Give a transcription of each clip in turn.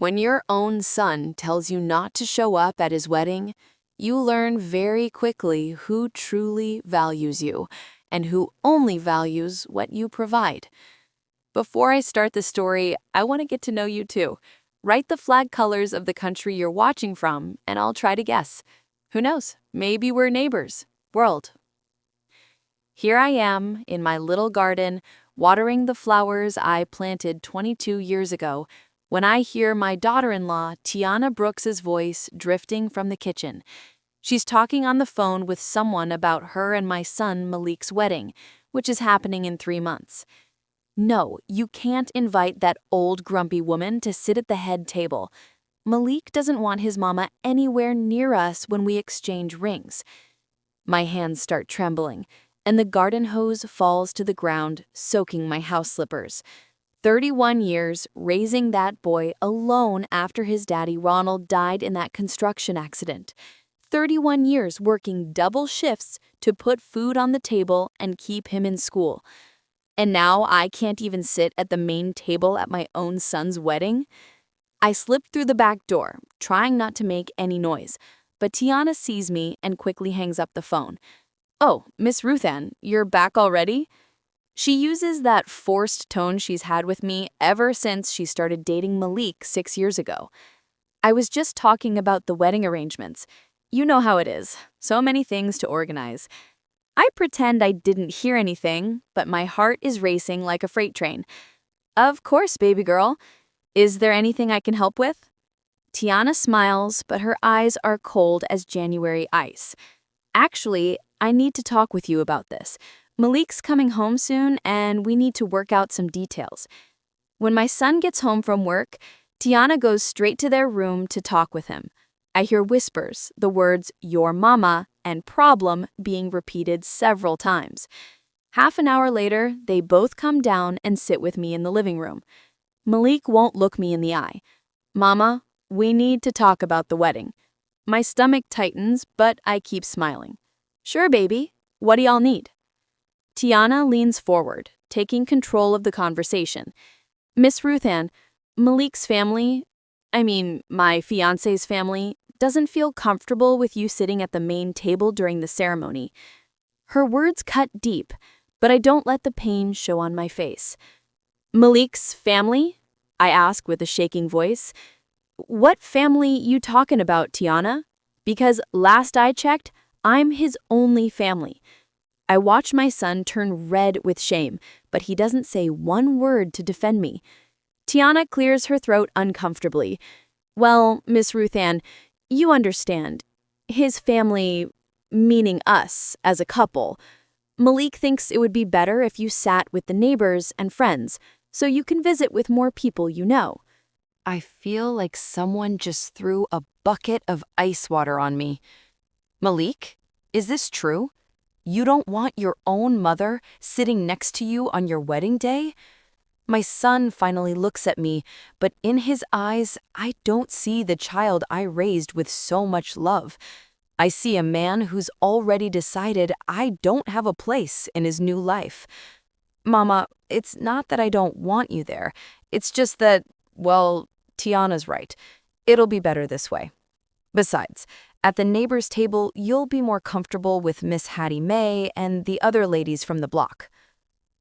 When your own son tells you not to show up at his wedding, you learn very quickly who truly values you and who only values what you provide. Before I start the story, I want to get to know you too. Write the flag colors of the country you're watching from, and I'll try to guess. Who knows? Maybe we're neighbors. World. Here I am in my little garden, watering the flowers I planted 22 years ago, when I hear my daughter-in-law, Tiana Brooks's voice drifting from the kitchen. She's talking on the phone with someone about her and my son Malik's wedding, which is happening in 3 months. No, you can't invite that old grumpy woman to sit at the head table. Malik doesn't want his mama anywhere near us when we exchange rings. My hands start trembling, and the garden hose falls to the ground, soaking my house slippers. 31 years raising that boy alone after his daddy Ronald died in that construction accident. 31 years working double shifts to put food on the table and keep him in school. And now I can't even sit at the main table at my own son's wedding? I slip through the back door, trying not to make any noise, but Tiana sees me and quickly hangs up the phone. "Oh, Miss Ruth Ann, you're back already?" She uses that forced tone she's had with me ever since she started dating Malik 6 years ago. "I was just talking about the wedding arrangements. You know how it is. So many things to organize." I pretend I didn't hear anything, but my heart is racing like a freight train. "Of course, baby girl. Is there anything I can help with?" Tiana smiles, but her eyes are cold as January ice. "Actually, I need to talk with you about this. Malik's coming home soon, and we need to work out some details." When my son gets home from work, Tiana goes straight to their room to talk with him. I hear whispers, the words "your mama" and "problem" being repeated several times. Half an hour later, they both come down and sit with me in the living room. Malik won't look me in the eye. "Mama, we need to talk about the wedding." My stomach tightens, but I keep smiling. "Sure, baby. What do y'all need?" Tiana leans forward, taking control of the conversation. "Miss Ruth Ann, Malik's family, my fiancé's family, doesn't feel comfortable with you sitting at the main table during the ceremony." Her words cut deep, but I don't let the pain show on my face. "Malik's family?" I ask with a shaking voice. "What family you talking about, Tiana? Because last I checked, I'm his only family." I watch my son turn red with shame, but he doesn't say one word to defend me. Tiana clears her throat uncomfortably. "Well, Miss Ruth Ann, you understand. His family, meaning us as a couple. Malik thinks it would be better if you sat with the neighbors and friends, so you can visit with more people you know." I feel like someone just threw a bucket of ice water on me. "Malik, is this true? You don't want your own mother sitting next to you on your wedding day?" My son finally looks at me, but in his eyes, I don't see the child I raised with so much love. I see a man who's already decided I don't have a place in his new life. "Mama, it's not that I don't want you there. It's just that, well, Tiana's right. It'll be better this way. Besides, at the neighbor's table, you'll be more comfortable with Miss Hattie Mae and the other ladies from the block."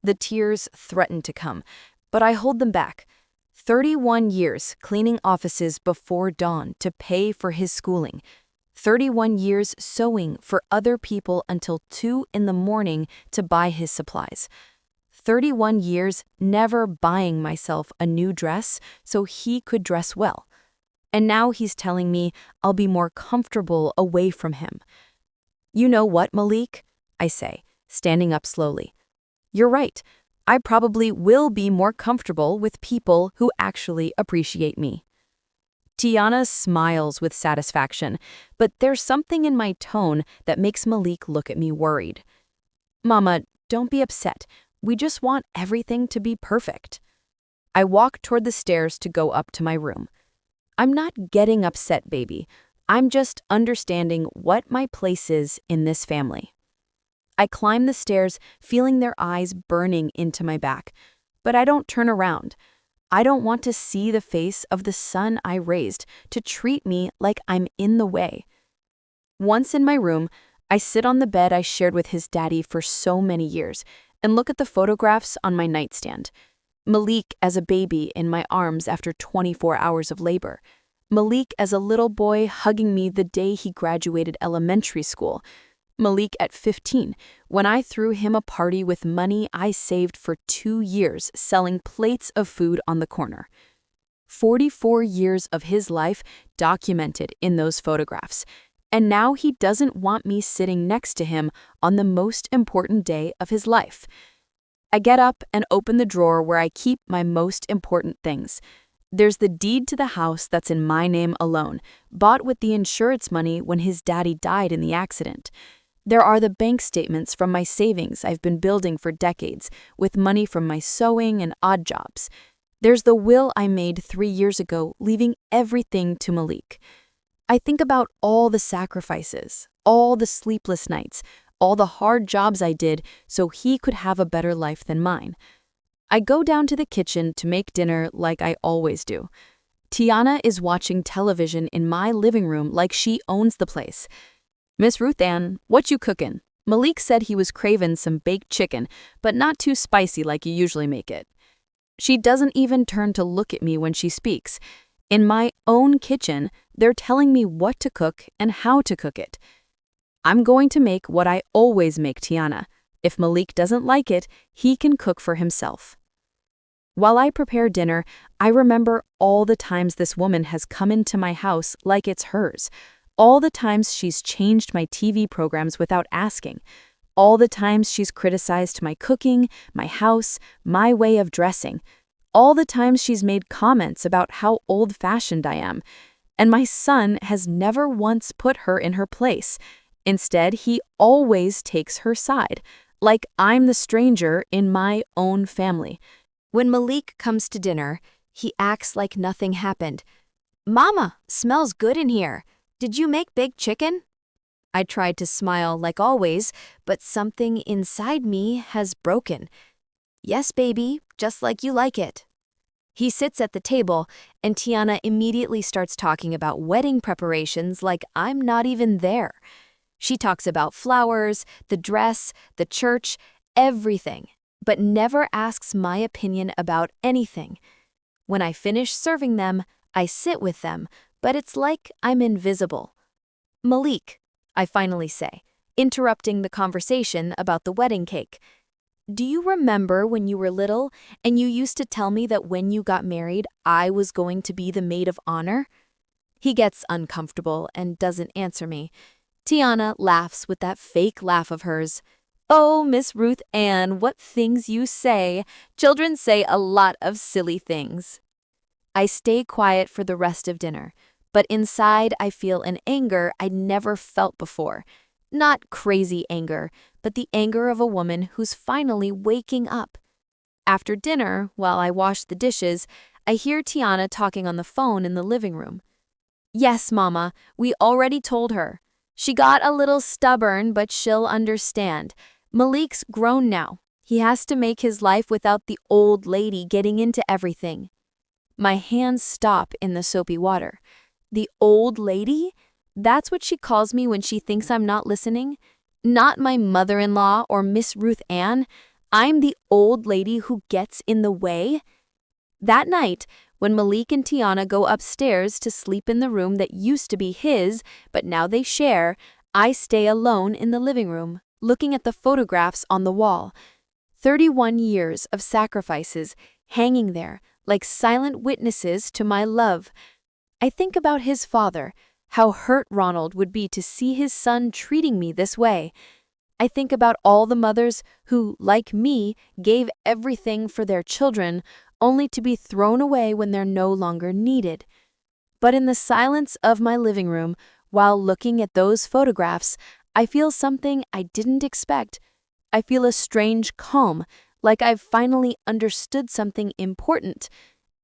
The tears threaten to come, but I hold them back. 31 years cleaning offices before dawn to pay for his schooling. 31 years sewing for other people until 2 in the morning to buy his supplies. 31 years never buying myself a new dress so he could dress well. And now he's telling me I'll be more comfortable away from him. "You know what, Malik?" I say, standing up slowly. "You're right. I probably will be more comfortable with people who actually appreciate me." Tiana smiles with satisfaction, but there's something in my tone that makes Malik look at me worried. "Mama, don't be upset. We just want everything to be perfect." I walk toward the stairs to go up to my room. I'm not getting upset, baby. I'm just understanding what my place is in this family. I climb the stairs, feeling their eyes burning into my back, but I don't turn around. I don't want to see the face of the son I raised to treat me like I'm in the way. Once in my room, I sit on the bed I shared with his daddy for so many years and look at the photographs on my nightstand. Malik as a baby in my arms after 24 hours of labor. Malik as a little boy hugging me the day he graduated elementary school. Malik at 15, when I threw him a party with money I saved for 2 years selling plates of food on the corner. 44 years of his life documented in those photographs. And now he doesn't want me sitting next to him on the most important day of his life. I get up and open the drawer where I keep my most important things. There's the deed to the house that's in my name alone, bought with the insurance money when his daddy died in the accident. There are the bank statements from my savings I've been building for decades, with money from my sewing and odd jobs. There's the will I made 3 years ago, leaving everything to Malik. I think about all the sacrifices, all the sleepless nights, all the hard jobs I did so he could have a better life than mine. I go down to the kitchen to make dinner like I always do. Tiana is watching television in my living room like she owns the place. "Miss Ruth Ann, what you cookin'?" Malik said he was cravin' some baked chicken, but not too spicy like you usually make it. She doesn't even turn to look at me when she speaks. In my own kitchen, they're telling me what to cook and how to cook it. I'm going to make what I always make Tiana. If Malik doesn't like it, he can cook for himself. While I prepare dinner, I remember all the times this woman has come into my house like it's hers. All the times she's changed my TV programs without asking. All the times she's criticized my cooking, my house, my way of dressing. All the times she's made comments about how old-fashioned I am. And my son has never once put her in her place. Instead, he always takes her side, like I'm the stranger in my own family. When Malik comes to dinner, he acts like nothing happened. "Mama, smells good in here. Did you make big chicken?" I tried to smile like always, but something inside me has broken. "Yes, baby, just like you like it." He sits at the table, and Tiana immediately starts talking about wedding preparations like I'm not even there. She talks about flowers, the dress, the church, everything, but never asks my opinion about anything. When I finish serving them, I sit with them, but it's like I'm invisible. "Malik," I finally say, interrupting the conversation about the wedding cake. "Do you remember when you were little and you used to tell me that when you got married, I was going to be the maid of honor?" He gets uncomfortable and doesn't answer me. Tiana laughs with that fake laugh of hers. "Oh, Miss Ruth Ann, what things you say. Children say a lot of silly things." I stay quiet for the rest of dinner, but inside I feel an anger I'd never felt before. Not crazy anger, but the anger of a woman who's finally waking up. After dinner, while I wash the dishes, I hear Tiana talking on the phone in the living room. "Yes, Mama, we already told her. She got a little stubborn, but she'll understand. Malik's grown now. He has to make his life without the old lady getting into everything." My hands stop in the soapy water. The old lady? That's what she calls me when she thinks I'm not listening? Not my mother-in-law or Miss Ruth Ann. I'm the old lady who gets in the way? That night, when Malik and Tiana go upstairs to sleep in the room that used to be his, but now they share, I stay alone in the living room, looking at the photographs on the wall. 31 years of sacrifices hanging there like silent witnesses to my love. I think about his father, how hurt Ronald would be to see his son treating me this way. I think about all the mothers who, like me, gave everything for their children, only to be thrown away when they're no longer needed. But in the silence of my living room, while looking at those photographs, I feel something I didn't expect. I feel a strange calm, like I've finally understood something important.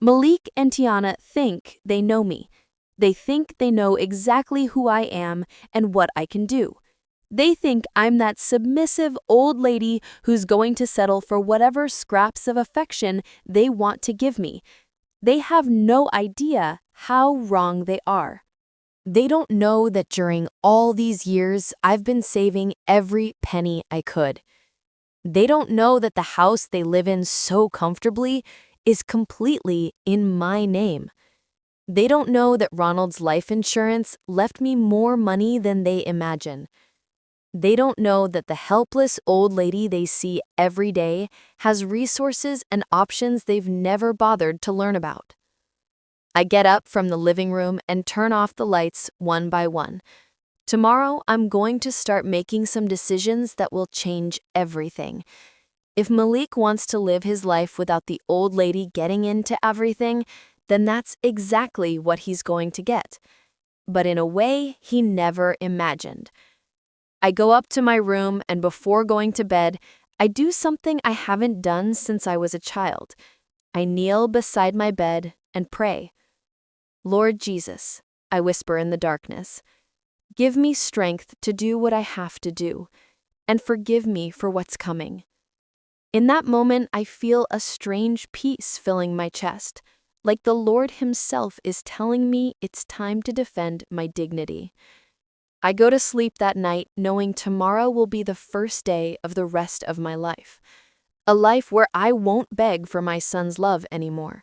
Malik and Tiana think they know me. They think they know exactly who I am and what I can do. They think I'm that submissive old lady who's going to settle for whatever scraps of affection they want to give me. They have no idea how wrong they are. They don't know that during all these years, I've been saving every penny I could. They don't know that the house they live in so comfortably is completely in my name. They don't know that Ronald's life insurance left me more money than they imagine. They don't know that the helpless old lady they see every day has resources and options they've never bothered to learn about. I get up from the living room and turn off the lights one by one. Tomorrow, I'm going to start making some decisions that will change everything. If Malik wants to live his life without the old lady getting into everything, then that's exactly what he's going to get. But in a way he never imagined. I go up to my room, and before going to bed, I do something I haven't done since I was a child. I kneel beside my bed and pray. Lord Jesus, I whisper in the darkness, give me strength to do what I have to do, and forgive me for what's coming. In that moment, I feel a strange peace filling my chest, like the Lord Himself is telling me it's time to defend my dignity. I go to sleep that night knowing tomorrow will be the first day of the rest of my life. A life where I won't beg for my son's love anymore.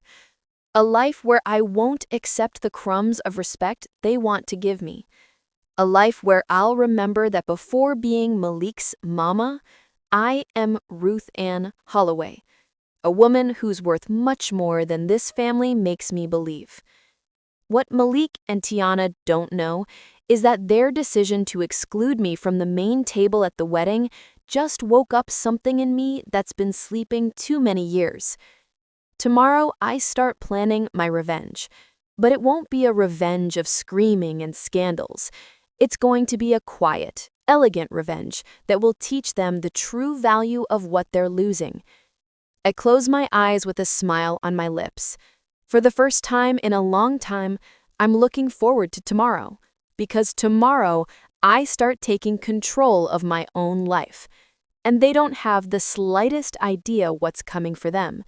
A life where I won't accept the crumbs of respect they want to give me. A life where I'll remember that before being Malik's mama, I am Ruth Ann Holloway, a woman who's worth much more than this family makes me believe. What Malik and Tiana don't know is that their decision to exclude me from the main table at the wedding just woke up something in me that's been sleeping too many years. Tomorrow, I start planning my revenge. But it won't be a revenge of screaming and scandals. It's going to be a quiet, elegant revenge that will teach them the true value of what they're losing. I close my eyes with a smile on my lips. For the first time in a long time, I'm looking forward to tomorrow. Because tomorrow, I start taking control of my own life. And they don't have the slightest idea what's coming for them.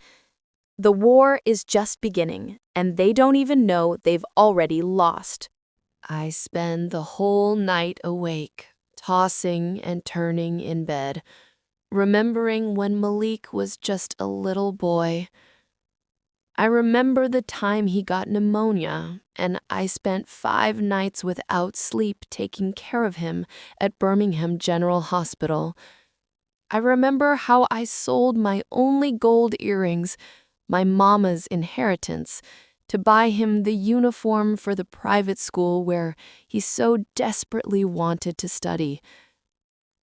The war is just beginning, and they don't even know they've already lost. I spend the whole night awake, tossing and turning in bed, remembering when Malik was just a little boy. I remember the time he got pneumonia, and I spent 5 nights without sleep taking care of him at Birmingham General Hospital. I remember how I sold my only gold earrings, my mama's inheritance, to buy him the uniform for the private school where he so desperately wanted to study.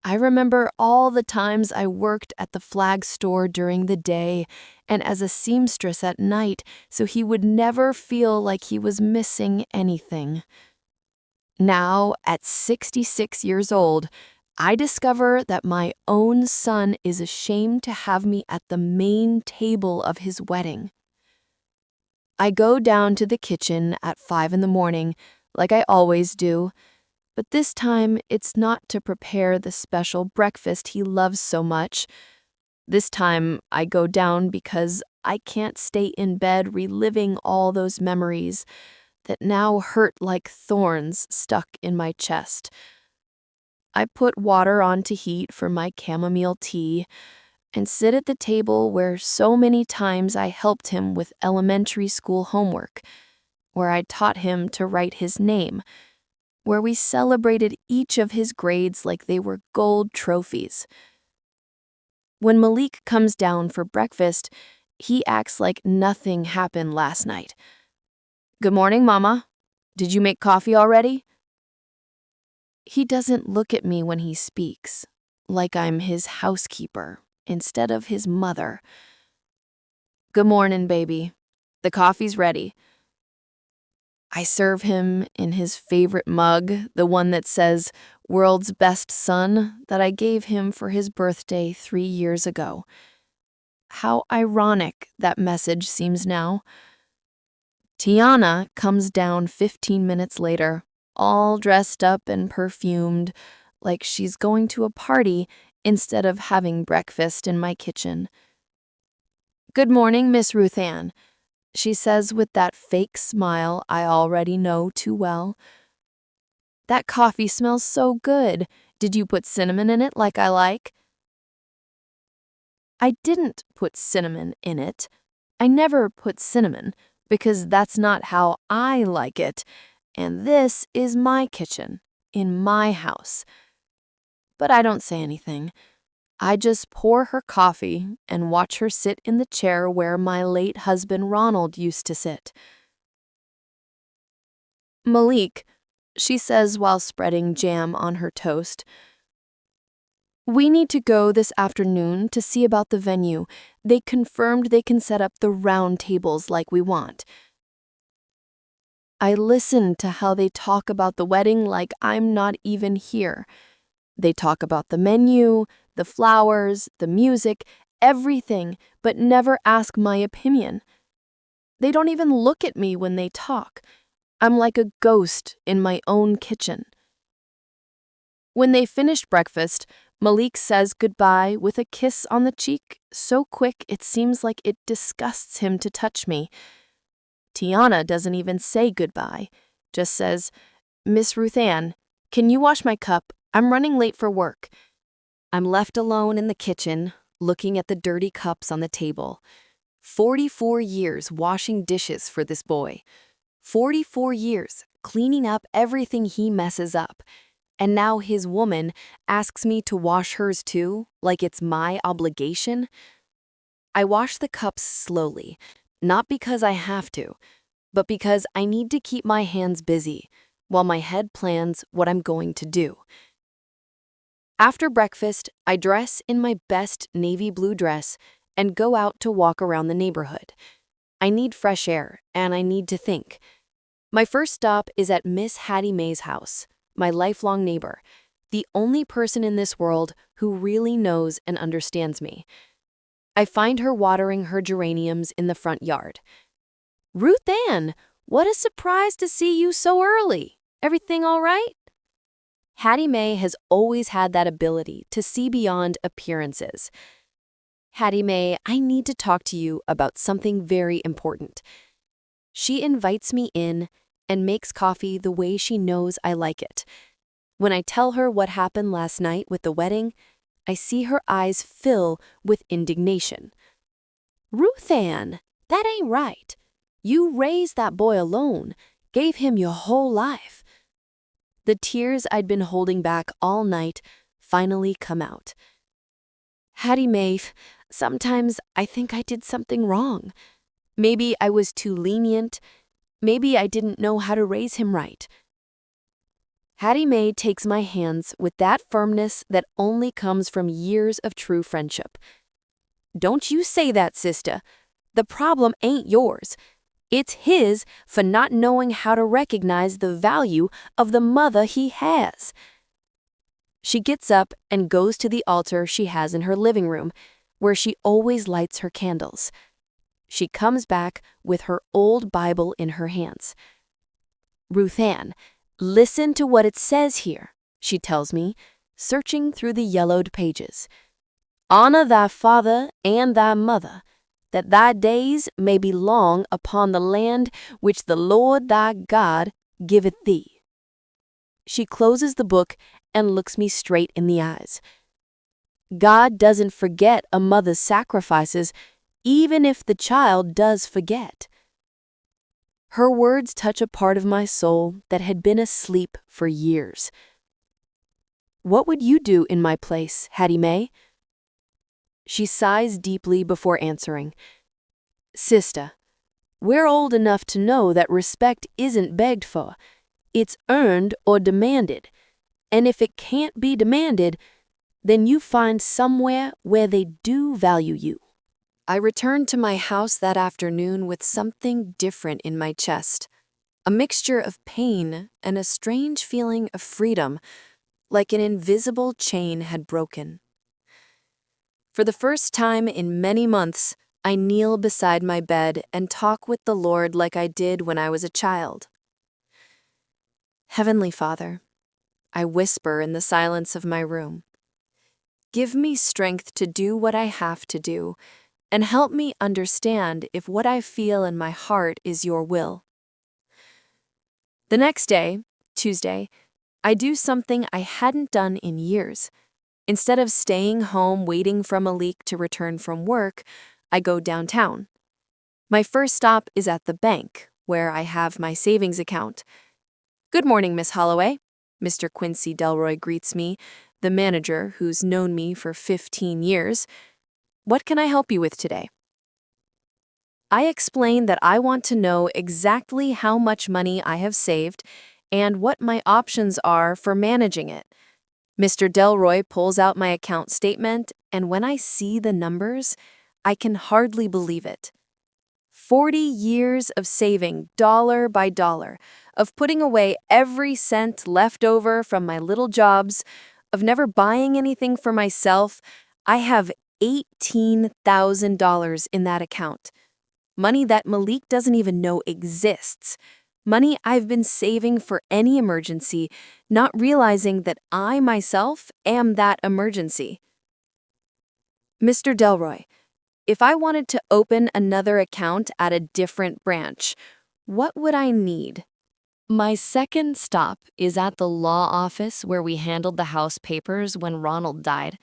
I remember all the times I worked at the flag store during the day and as a seamstress at night so he would never feel like he was missing anything. Now, at 66 years old, I discover that my own son is ashamed to have me at the main table of his wedding. I go down to the kitchen at 5 in the morning, like I always do, but this time it's not to prepare the special breakfast he loves so much. This time I go down because I can't stay in bed reliving all those memories that now hurt like thorns stuck in my chest. I put water on to heat for my chamomile tea and sit at the table where so many times I helped him with elementary school homework, where I taught him to write his name, where we celebrated each of his grades like they were gold trophies. When Malik comes down for breakfast, he acts like nothing happened last night. "Good morning, Mama. Did you make coffee already?" He doesn't look at me when he speaks, like I'm his housekeeper instead of his mother. "Good morning, baby. The coffee's ready." I serve him in his favorite mug, the one that says "World's Best Son" that I gave him for his birthday 3 years ago. How ironic that message seems now. Tiana comes down 15 minutes later, all dressed up and perfumed, like she's going to a party instead of having breakfast in my kitchen. "Good morning, Miss Ruth Ann." she says with that fake smile I already know too well. That coffee smells so good. Did you put cinnamon in it like I like? I didn't put cinnamon in it. I never put cinnamon because that's not how I like it. And this is my kitchen, in my house. But I don't say anything. I just pour her coffee and watch her sit in the chair where my late husband Ronald used to sit. Malik, she says while spreading jam on her toast, we need to go this afternoon to see about the venue. They confirmed they can set up the round tables like we want. I listen to how they talk about the wedding like I'm not even here. They talk about the menu, the flowers, the music, everything, but never ask my opinion. They don't even look at me when they talk. I'm like a ghost in my own kitchen. When they finished breakfast, Malik says goodbye with a kiss on the cheek, so quick it seems like it disgusts him to touch me. Tiana doesn't even say goodbye, just says, Miss Ruth Ann, can you wash my cup? I'm running late for work. I'm left alone in the kitchen, looking at the dirty cups on the table. 44 years washing dishes for this boy. 44 years cleaning up everything he messes up. And now his woman asks me to wash hers too, like it's my obligation. I wash the cups slowly, not because I have to, but because I need to keep my hands busy while my head plans what I'm going to do. After breakfast, I dress in my best navy blue dress and go out to walk around the neighborhood. I need fresh air, and I need to think. My first stop is at Miss Hattie Mae's house, my lifelong neighbor, the only person in this world who really knows and understands me. I find her watering her geraniums in the front yard. Ruth Ann, what a surprise to see you so early. Everything all right? Hattie Mae has always had that ability to see beyond appearances. Hattie Mae, I need to talk to you about something very important. She invites me in and makes coffee the way she knows I like it. When I tell her what happened last night with the wedding, I see her eyes fill with indignation. Ruth Ann, that ain't right. You raised that boy alone, gave him your whole life. The tears I'd been holding back all night finally come out. Hattie Mae, sometimes I think I did something wrong. Maybe I was too lenient. Maybe I didn't know how to raise him right. Hattie Mae takes my hands with that firmness that only comes from years of true friendship. Don't you say that, sister. The problem ain't yours. It's his for not knowing how to recognize the value of the mother he has. She gets up and goes to the altar she has in her living room, where she always lights her candles. She comes back with her old Bible in her hands. Ruth Ann, listen to what it says here, she tells me, searching through the yellowed pages. Honor thy father and thy mother, that thy days may be long upon the land which the Lord thy God giveth thee. She closes the book and looks me straight in the eyes. God doesn't forget a mother's sacrifices, even if the child does forget. Her words touch a part of my soul that had been asleep for years. What would you do in my place, Hattie Mae? She sighs deeply before answering. Sister, we're old enough to know that respect isn't begged for. It's earned or demanded. And if it can't be demanded, then you find somewhere where they do value you. I returned to my house that afternoon with something different in my chest, a mixture of pain and a strange feeling of freedom, like an invisible chain had broken. For the first time in many months, I kneel beside my bed and talk with the Lord like I did when I was a child. Heavenly Father, I whisper in the silence of my room, give me strength to do what I have to do, and help me understand if what I feel in my heart is your will. The next day, Tuesday, I do something I hadn't done in years. Instead of staying home waiting for Malik to return from work, I go downtown. My first stop is at the bank, where I have my savings account. "Good morning, Miss Holloway," Mr. Quincy Delroy greets me, the manager who's known me for 15 years. "What can I help you with today?" I explain that I want to know exactly how much money I have saved and what my options are for managing it. Mr. Delroy pulls out my account statement, and when I see the numbers, I can hardly believe it. 40 years of saving dollar by dollar, of putting away every cent left over from my little jobs, of never buying anything for myself. I have $18,000 in that account. Money that Malik doesn't even know exists. Money I've been saving for any emergency, not realizing that I myself am that emergency. "Mr. Delroy, if I wanted to open another account at a different branch, what would I need?" My second stop is at the law office where we handled the house papers when Ronald died.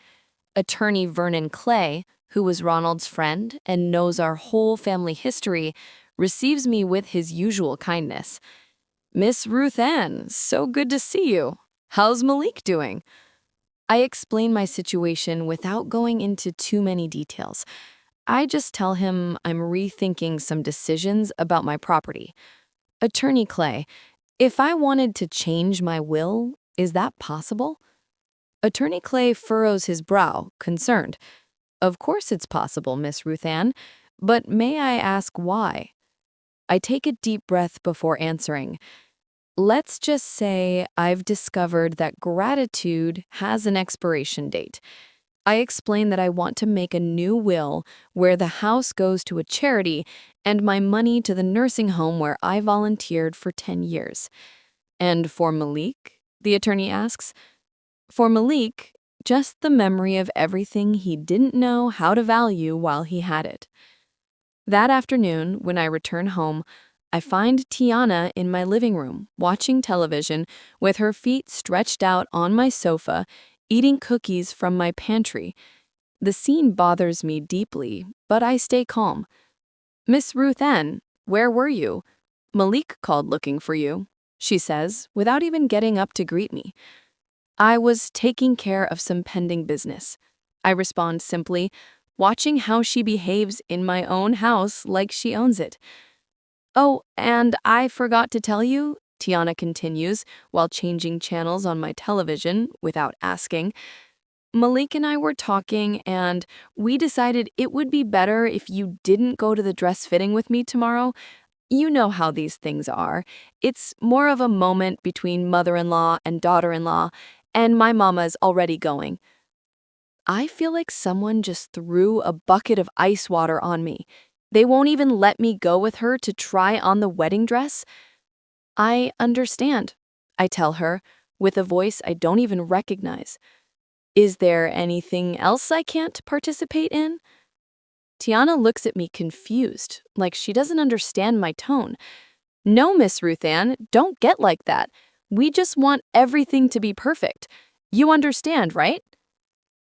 Attorney Vernon Clay, who was Ronald's friend and knows our whole family history, receives me with his usual kindness. "Miss Ruth Ann, so good to see you. How's Malik doing?" I explain my situation without going into too many details. I just tell him I'm rethinking some decisions about my property. "Attorney Clay, if I wanted to change my will, is that possible?" Attorney Clay furrows his brow, concerned. "Of course it's possible, Miss Ruth Ann, but may I ask why?" I take a deep breath before answering. Let's just say I've discovered that gratitude has an expiration date. I explain that I want to make a new will where the house goes to a charity and my money to the nursing home where I volunteered for 10 years. "And for Malik?" the attorney asks. "For Malik, just the memory of everything he didn't know how to value while he had it." That afternoon, when I return home, I find Tiana in my living room, watching television with her feet stretched out on my sofa, eating cookies from my pantry. The scene bothers me deeply, but I stay calm. "Miss Ruth Ann, where were you? Malik called looking for you," she says, without even getting up to greet me. "I was taking care of some pending business," I respond simply, watching how she behaves in my own house like she owns it. "Oh, and I forgot to tell you," Tiana continues while changing channels on my television without asking. "Malik and I were talking, and we decided it would be better if you didn't go to the dress fitting with me tomorrow. You know how these things are. It's more of a moment between mother-in-law and daughter-in-law, and my mama's already going." I feel like someone just threw a bucket of ice water on me. They won't even let me go with her to try on the wedding dress. "I understand," I tell her, with a voice I don't even recognize. "Is there anything else I can't participate in?" Tiana looks at me confused, like she doesn't understand my tone. "No, Miss Ruth Ann, don't get like that. We just want everything to be perfect. You understand, right?"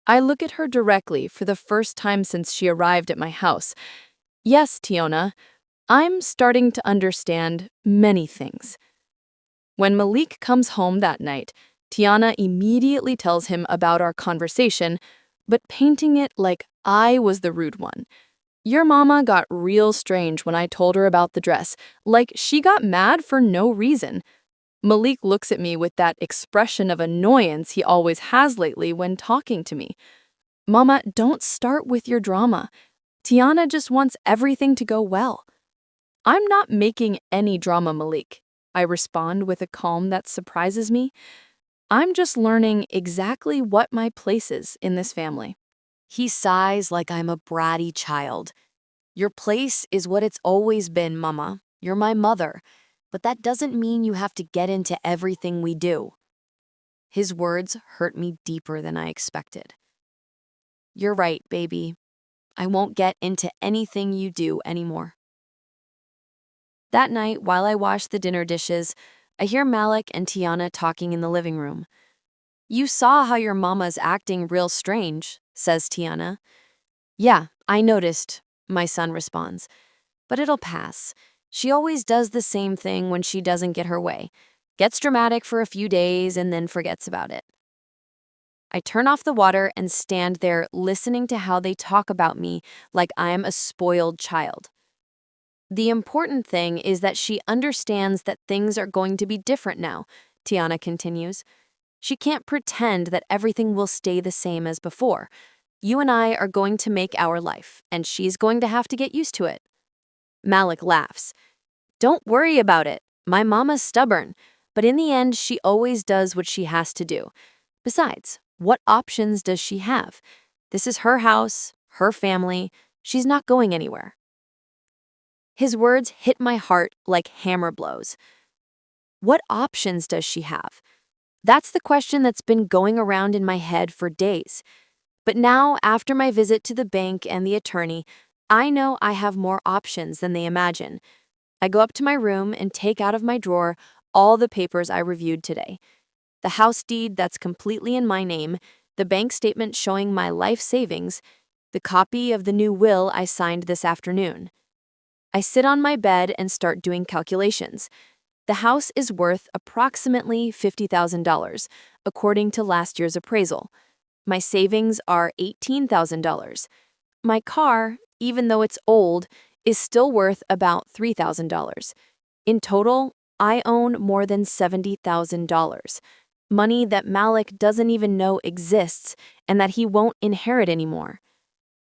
I look at her directly for the first time since she arrived at my house. "Yes, Tiona, I'm starting to understand many things." When Malik comes home that night, Tiana immediately tells him about our conversation, but painting it like I was the rude one. "Your mama got real strange when I told her about the dress, like she got mad for no reason." Malik looks at me with that expression of annoyance he always has lately when talking to me. "Mama, don't start with your drama. Tiana just wants everything to go well." "I'm not making any drama, Malik," I respond with a calm that surprises me. "I'm just learning exactly what my place is in this family." He sighs like I'm a bratty child. "Your place is what it's always been, Mama. You're my mother. But that doesn't mean you have to get into everything we do." His words hurt me deeper than I expected. "You're right, baby. I won't get into anything you do anymore." That night, while I wash the dinner dishes, I hear Malik and Tiana talking in the living room. "You saw how your mama's acting real strange," says Tiana. "Yeah, I noticed," my son responds. "But it'll pass. She always does the same thing when she doesn't get her way. Gets dramatic for a few days and then forgets about it." I turn off the water and stand there listening to how they talk about me like I'm a spoiled child. "The important thing is that she understands that things are going to be different now," Tiana continues. "She can't pretend that everything will stay the same as before. You and I are going to make our life, and she's going to have to get used to it." Malik laughs. "Don't worry about it. My mama's stubborn, but in the end, she always does what she has to do. Besides, what options does she have? This is her house, her family. She's not going anywhere." His words hit my heart like hammer blows. What options does she have? That's the question that's been going around in my head for days. But now, after my visit to the bank and the attorney, I know I have more options than they imagine. I go up to my room and take out of my drawer all the papers I reviewed today. The house deed that's completely in my name, the bank statement showing my life savings, the copy of the new will I signed this afternoon. I sit on my bed and start doing calculations. The house is worth approximately $50,000, according to last year's appraisal. My savings are $18,000. My car, even though it's old, is still worth about $3,000. In total, I own more than $70,000. Money that Malik doesn't even know exists and that he won't inherit anymore.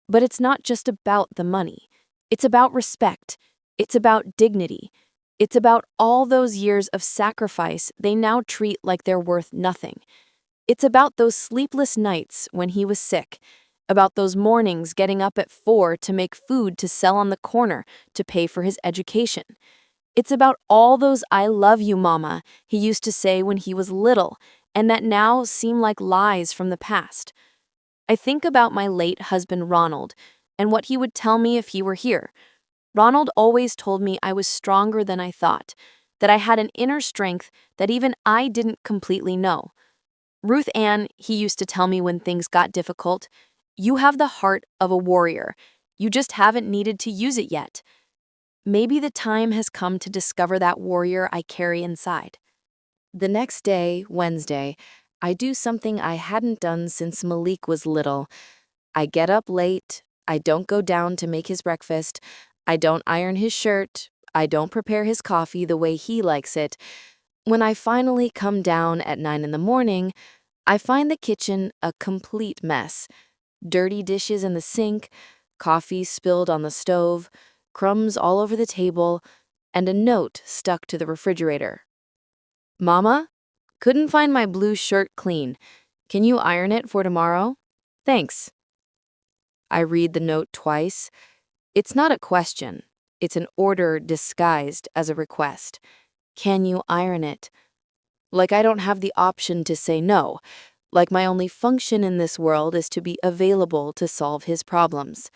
But it's not just about the money. It's about respect. It's about dignity. It's about all those years of sacrifice they now treat like they're worth nothing. It's about those sleepless nights when he was sick, about those mornings getting up at 4 to make food to sell on the corner to pay for his education. It's about all those "I love you, Mama" he used to say when he was little, and that now seem like lies from the past. I think about my late husband Ronald and what he would tell me if he were here. Ronald always told me I was stronger than I thought, that I had an inner strength that even I didn't completely know. Ruth Ann, he used to tell me when things got difficult, "You have the heart of a warrior. You just haven't needed to use it yet." Maybe the time has come to discover that warrior I carry inside. The next day, Wednesday, I do something I hadn't done since Malik was little. I get up late. I don't go down to make his breakfast. I don't iron his shirt. I don't prepare his coffee the way he likes it. When I finally come down at 9 in the morning, I find the kitchen a complete mess. Dirty dishes in the sink, coffee spilled on the stove, crumbs all over the table, and a note stuck to the refrigerator. "Mama, couldn't find my blue shirt clean. Can you iron it for tomorrow? Thanks." I read the note twice. It's not a question. It's an order disguised as a request. Can you iron it? Like I don't have the option to say no. Like my only function in this world is to be available to solve his problems.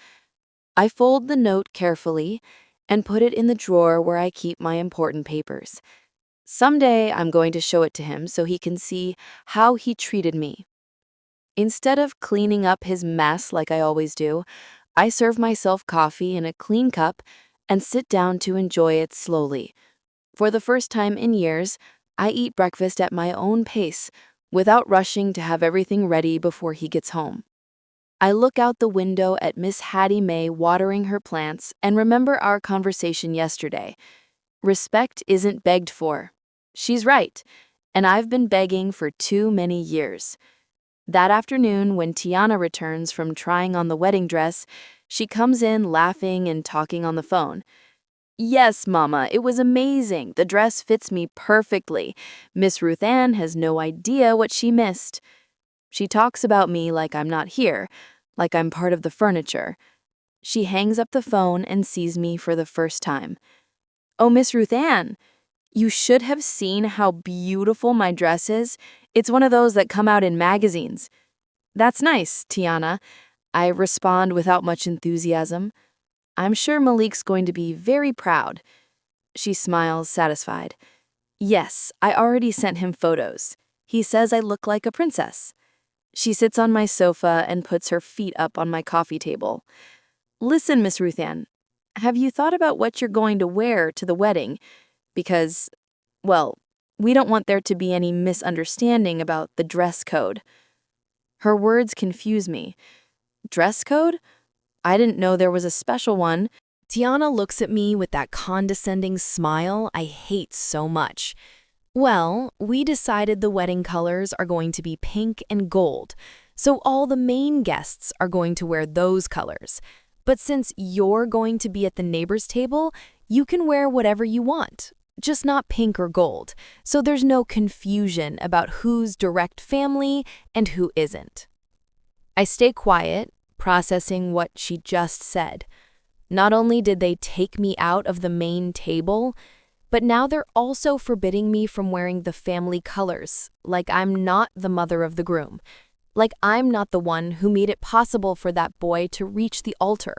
I fold the note carefully and put it in the drawer where I keep my important papers. Someday I'm going to show it to him so he can see how he treated me. Instead of cleaning up his mess like I always do, I serve myself coffee in a clean cup and sit down to enjoy it slowly. For the first time in years, I eat breakfast at my own pace, without rushing to have everything ready before he gets home. I look out the window at Miss Hattie Mae watering her plants and remember our conversation yesterday. Respect isn't begged for. She's right, and I've been begging for too many years. That afternoon, when Tiana returns from trying on the wedding dress, she comes in laughing and talking on the phone. "Yes, Mama, it was amazing. The dress fits me perfectly. Miss Ruth Ann has no idea what she missed." She talks about me like I'm not here, like I'm part of the furniture. She hangs up the phone and sees me for the first time. "Oh, Miss Ruth Ann, you should have seen how beautiful my dress is. It's one of those that come out in magazines." "That's nice, Tiana. I respond without much enthusiasm. I'm sure Malik's going to be very proud. She smiles, satisfied. Yes, I already sent him photos. He says I look like a princess. She sits on my sofa and puts her feet up on my coffee table. Listen, Miss Ruth Ann, have you thought about what you're going to wear to the wedding? Because, well, we don't want there to be any misunderstanding about the dress code. Her words confuse me. Dress code? I didn't know there was a special one. Tiana looks at me with that condescending smile I hate so much. Well, we decided the wedding colors are going to be pink and gold, so all the main guests are going to wear those colors. But since you're going to be at the neighbor's table, you can wear whatever you want, just not pink or gold, so there's no confusion about who's direct family and who isn't. I stay quiet, processing what she just said. Not only did they take me out of the main table, but now they're also forbidding me from wearing the family colors, like I'm not the mother of the groom, like I'm not the one who made it possible for that boy to reach the altar.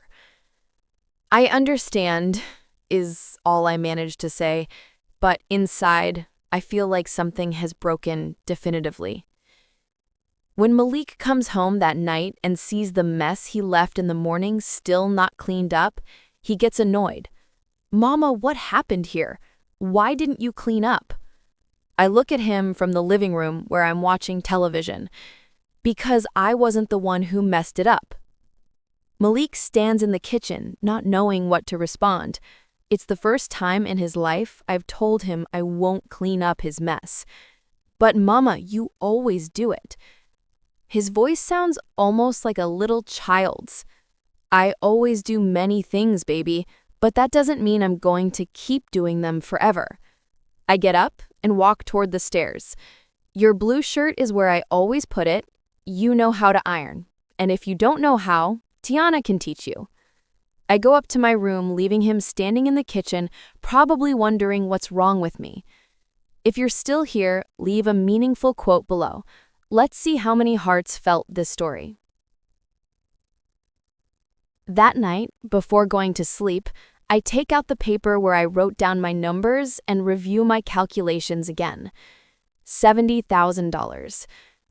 I understand, is all I managed to say, but inside, I feel like something has broken definitively. When Malik comes home that night and sees the mess he left in the morning still not cleaned up, he gets annoyed. Mama, what happened here? Why didn't you clean up? I look at him from the living room where I'm watching television. Because I wasn't the one who messed it up. Malik stands in the kitchen, not knowing what to respond. It's the first time in his life I've told him I won't clean up his mess. But Mama, you always do it. His voice sounds almost like a little child's. I always do many things, baby, but that doesn't mean I'm going to keep doing them forever. I get up and walk toward the stairs. Your blue shirt is where I always put it. You know how to iron. And if you don't know how, Tiana can teach you. I go up to my room, leaving him standing in the kitchen, probably wondering what's wrong with me. If you're still here, leave a meaningful quote below. Let's see how many hearts felt this story. That night, before going to sleep, I take out the paper where I wrote down my numbers and review my calculations again. $70,000.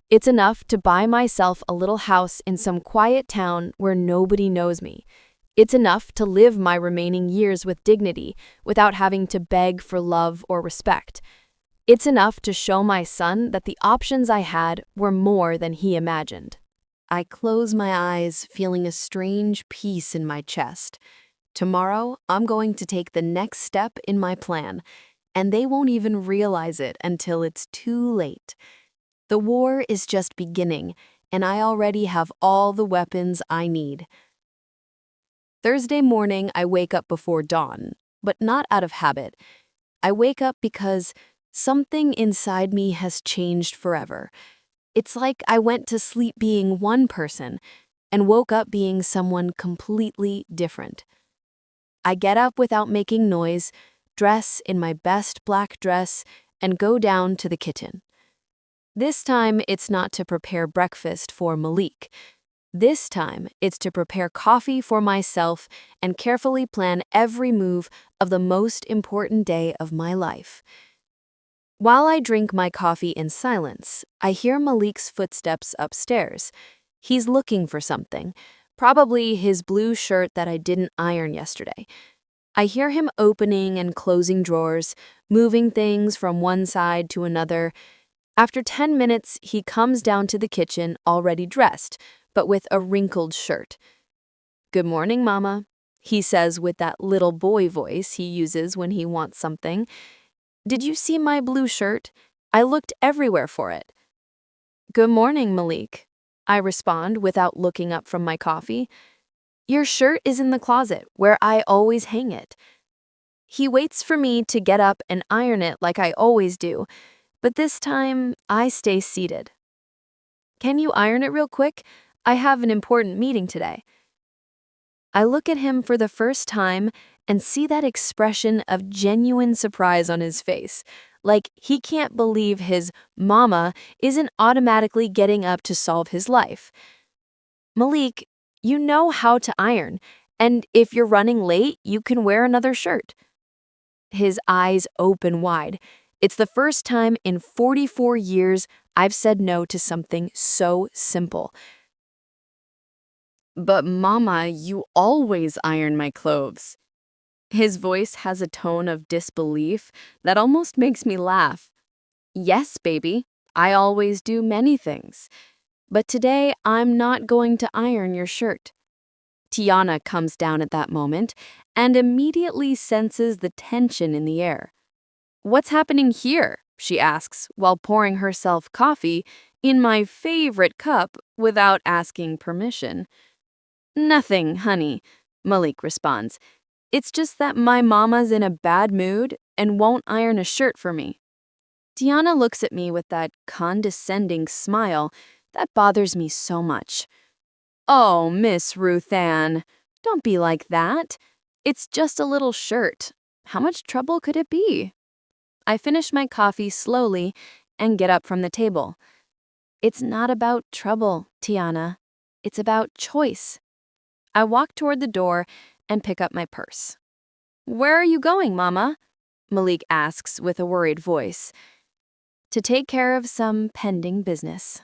It's enough to buy myself a little house in some quiet town where nobody knows me. It's enough to live my remaining years with dignity without having to beg for love or respect. It's enough to show my son that the options I had were more than he imagined. I close my eyes, feeling a strange peace in my chest. Tomorrow, I'm going to take the next step in my plan, and they won't even realize it until it's too late. The war is just beginning, and I already have all the weapons I need. Thursday morning, I wake up before dawn, but not out of habit. I wake up because something inside me has changed forever. It's like I went to sleep being one person and woke up being someone completely different. I get up without making noise, dress in my best black dress, and go down to the kitchen. This time, it's not to prepare breakfast for Malik. This time, it's to prepare coffee for myself and carefully plan every move of the most important day of my life. While I drink my coffee in silence, I hear Malik's footsteps upstairs. He's looking for something, probably his blue shirt that I didn't iron yesterday. I hear him opening and closing drawers, moving things from one side to another. After 10 minutes, he comes down to the kitchen already dressed, but with a wrinkled shirt. "Good morning, Mama," he says with that little boy voice he uses when he wants something. "Did you see my blue shirt? I looked everywhere for it." "Good morning, Malik," I respond without looking up from my coffee. "Your shirt is in the closet where I always hang it." He waits for me to get up and iron it like I always do, but this time I stay seated. "Can you iron it real quick? I have an important meeting today." I look at him for the first time and see that expression of genuine surprise on his face, like he can't believe his mama isn't automatically getting up to solve his life. "Malik, You know how to iron, and if you're running late, you can wear another shirt." His eyes open wide. It's the first time in 44 years I've said no to something so simple. "But Mama, you always iron my clothes." His voice has a tone of disbelief that almost makes me laugh. "Yes, baby, I always do many things. But today I'm not going to iron your shirt." Tiana comes down at that moment and immediately senses the tension in the air. "What's happening here?" she asks while pouring herself coffee in my favorite cup without asking permission. "Nothing, honey," Malik responds. "It's just that my mama's in a bad mood and won't iron a shirt for me." Tiana looks at me with that condescending smile that bothers me so much. "Oh, Miss Ruth Ann, don't be like that. It's just a little shirt. How much trouble could it be?" I finish my coffee slowly and get up from the table. "It's not about trouble, Tiana. It's about choice." I walk toward the door and pick up my purse. "Where are you going, Mama?" Malik asks with a worried voice. "To take care of some pending business."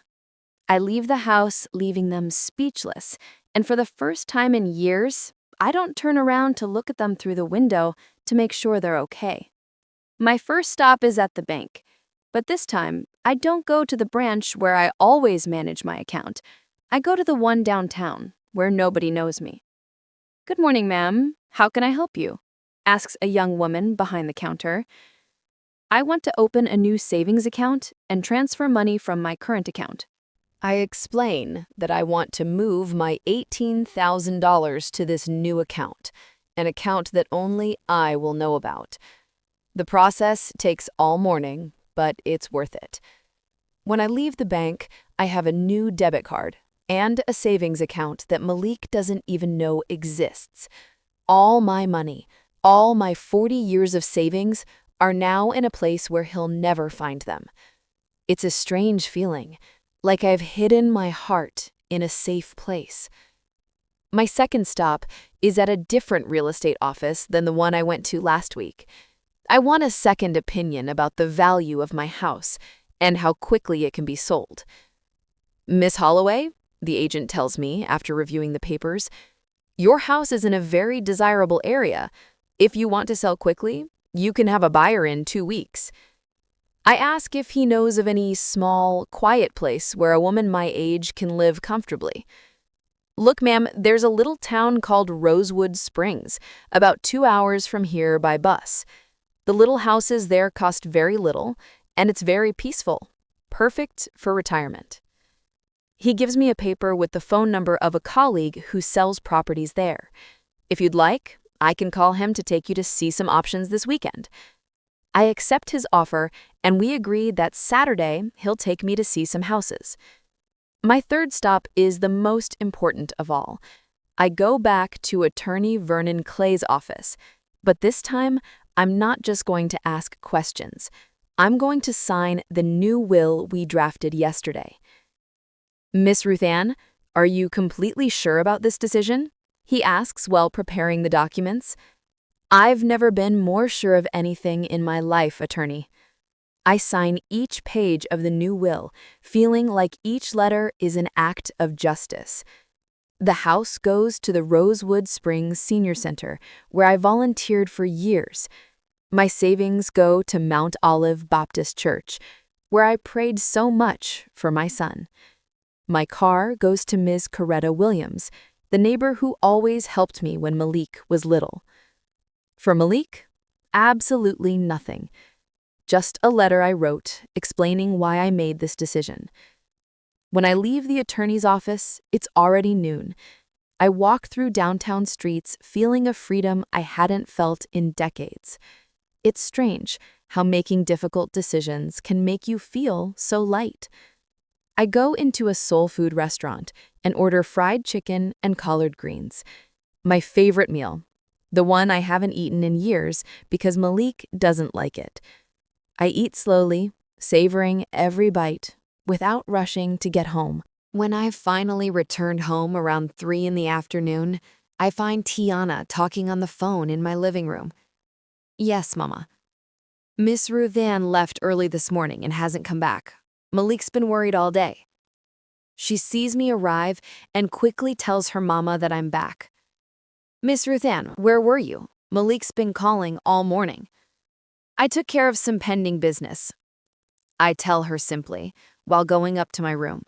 I leave the house, leaving them speechless, and for the first time in years, I don't turn around to look at them through the window to make sure they're okay. My first stop is at the bank, but this time, I don't go to the branch where I always manage my account. I go to the one downtown, where nobody knows me. "Good morning, ma'am. How can I help you?" asks a young woman behind the counter. "I want to open a new savings account and transfer money from my current account." I explain that I want to move my $18,000 to this new account, an account that only I will know about. The process takes all morning, but it's worth it. When I leave the bank, I have a new debit card and a savings account that Malik doesn't even know exists. All my money, all my 40 years of savings are now in a place where he'll never find them. It's a strange feeling, like I've hidden my heart in a safe place. My second stop is at a different real estate office than the one I went to last week. I want a second opinion about the value of my house and how quickly it can be sold. "Miss Holloway," the agent tells me after reviewing the papers, "your house is in a very desirable area. If you want to sell quickly, you can have a buyer in 2 weeks." I ask if he knows of any small, quiet place where a woman my age can live comfortably. "Look, ma'am, there's a little town called Rosewood Springs, about 2 hours from here by bus. The little houses there cost very little, and it's very peaceful, perfect for retirement." He gives me a paper with the phone number of a colleague who sells properties there. "If you'd like, I can call him to take you to see some options this weekend." I accept his offer, and we agree that Saturday he'll take me to see some houses. My third stop is the most important of all. I go back to Attorney Vernon Clay's office, but this time I'm not just going to ask questions. I'm going to sign the new will we drafted yesterday. "Miss Ruth Ann, are you completely sure about this decision?" he asks while preparing the documents. "I've never been more sure of anything in my life, attorney." I sign each page of the new will, feeling like each letter is an act of justice. The house goes to the Rosewood Springs Senior Center, where I volunteered for years. My savings go to Mount Olive Baptist Church, where I prayed so much for my son. My car goes to Ms. Coretta Williams, the neighbor who always helped me when Malik was little. For Malik, absolutely nothing. Just a letter I wrote explaining why I made this decision. When I leave the attorney's office, it's already noon. I walk through downtown streets feeling a freedom I hadn't felt in decades. It's strange how making difficult decisions can make you feel so light. I go into a soul food restaurant and order fried chicken and collard greens. My favorite meal. The one I haven't eaten in years because Malik doesn't like it. I eat slowly, savoring every bite, without rushing to get home. When I finally returned home around 3 in the afternoon, I find Tiana talking on the phone in my living room. Yes, Mama. Miss Ruth Ann left early this morning and hasn't come back. Malik's been worried all day. She sees me arrive and quickly tells her mama that I'm back. Miss Ruth Ann, where were you? Malik's been calling all morning. I took care of some pending business. I tell her simply, while going up to my room.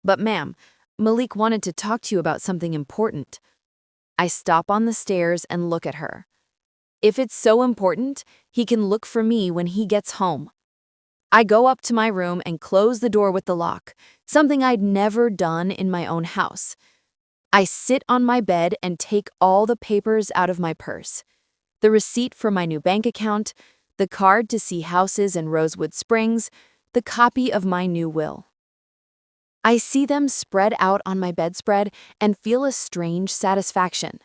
But ma'am, Malik wanted to talk to you about something important. I stop on the stairs and look at her. If it's so important, he can look for me when he gets home. I go up to my room and close the door with the lock, something I'd never done in my own house. I sit on my bed and take all the papers out of my purse. The receipt for my new bank account, the card to see houses in Rosewood Springs, the copy of my new will. I see them spread out on my bedspread and feel a strange satisfaction.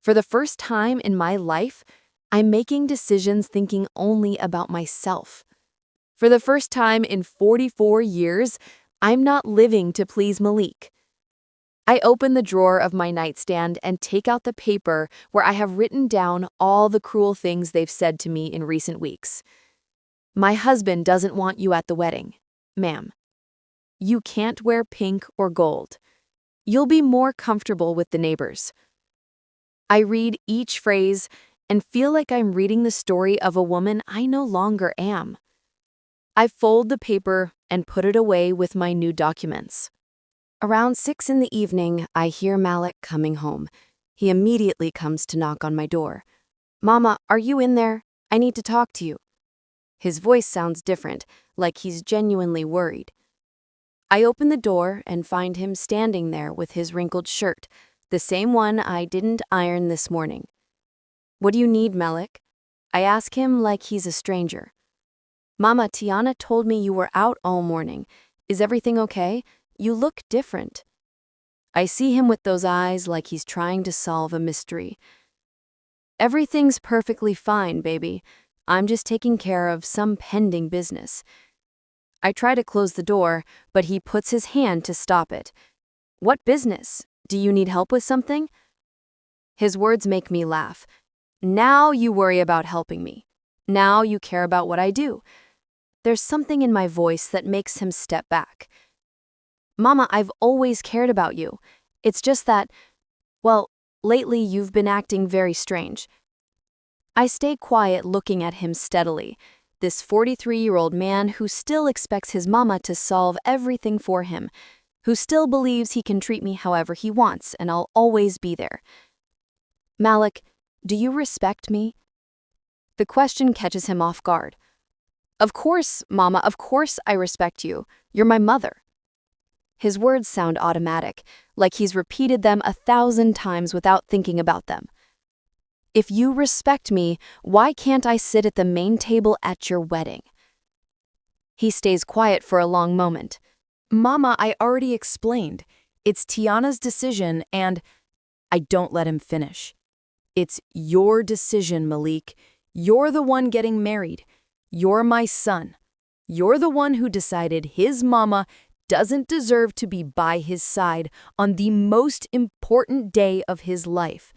For the first time in my life, I'm making decisions thinking only about myself. For the first time in 44 years, I'm not living to please Malik. I open the drawer of my nightstand and take out the paper where I have written down all the cruel things they've said to me in recent weeks. My husband doesn't want you at the wedding, ma'am. You can't wear pink or gold. You'll be more comfortable with the neighbors. I read each phrase and feel like I'm reading the story of a woman I no longer am. I fold the paper and put it away with my new documents. Around 6 in the evening, I hear Malik coming home. He immediately comes to knock on my door. Mama, are you in there? I need to talk to you. His voice sounds different, like he's genuinely worried. I open the door and find him standing there with his wrinkled shirt, the same one I didn't iron this morning. What do you need, Malik? I ask him like he's a stranger. Mama, Tiana told me you were out all morning. Is everything okay? You look different. I see him with those eyes like he's trying to solve a mystery. Everything's perfectly fine, baby. I'm just taking care of some pending business. I try to close the door, but he puts his hand to stop it. What business? Do you need help with something? His words make me laugh. Now you worry about helping me. Now you care about what I do. There's something in my voice that makes him step back. Mama, I've always cared about you. It's just that, well, lately you've been acting very strange. I stay quiet looking at him steadily, this 43-year-old man who still expects his mama to solve everything for him, who still believes he can treat me however he wants and I'll always be there. Malik, do you respect me? The question catches him off guard. Of course, Mama, of course I respect you. You're my mother. His words sound automatic, like he's repeated them 1,000 times without thinking about them. If you respect me, why can't I sit at the main table at your wedding? He stays quiet for a long moment. Mama, I already explained. It's Tiana's decision and I don't let him finish. It's your decision, Malik. You're the one getting married. You're my son. You're the one who decided his mama doesn't deserve to be by his side on the most important day of his life.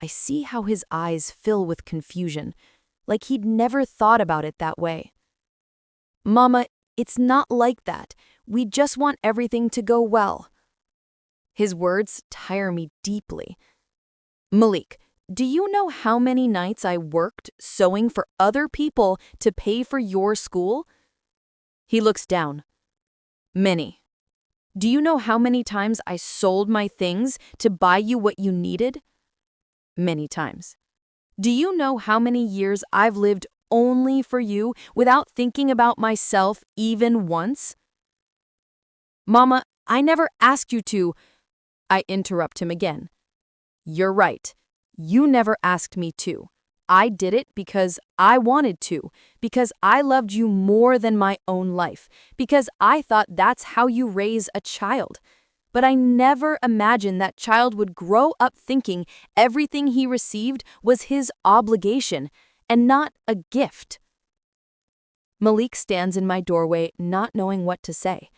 I see how his eyes fill with confusion, like he'd never thought about it that way. Mama, it's not like that. We just want everything to go well. His words tire me deeply. Malik, do you know how many nights I worked sewing for other people to pay for your school? He looks down. Many. Do you know how many times I sold my things to buy you what you needed? Many times. Do you know how many years I've lived only for you without thinking about myself even once? Mama, I never asked you to. I interrupt him again. You're right. You never asked me to. I did it because I wanted to, because I loved you more than my own life, because I thought that's how you raise a child. But I never imagined that child would grow up thinking everything he received was his obligation and not a gift. Malik stands in my doorway, not knowing what to say.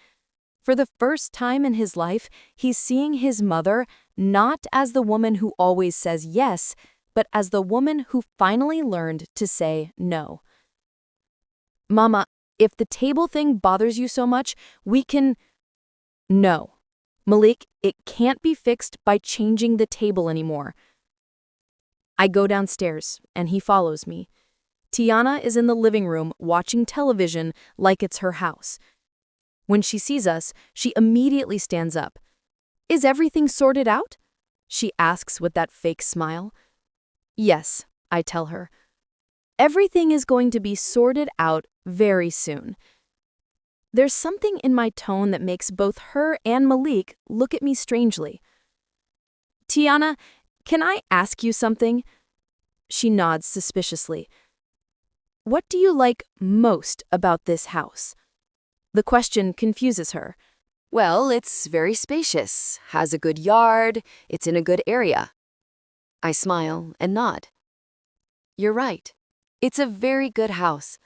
For the first time in his life, he's seeing his mother not as the woman who always says yes, but as the woman who finally learned to say no. Mama, if the table thing bothers you so much, we can... No. Malik, it can't be fixed by changing the table anymore. I go downstairs, and he follows me. Tiana is in the living room watching television like it's her house. When she sees us, she immediately stands up. Is everything sorted out? She asks with that fake smile. Yes, I tell her. Everything is going to be sorted out very soon. There's something in my tone that makes both her and Malik look at me strangely. Tiana, can I ask you something? She nods suspiciously. What do you like most about this house? The question confuses her. Well, it's very spacious, has a good yard, it's in a good area. I smile and nod. You're right. It's a very good house.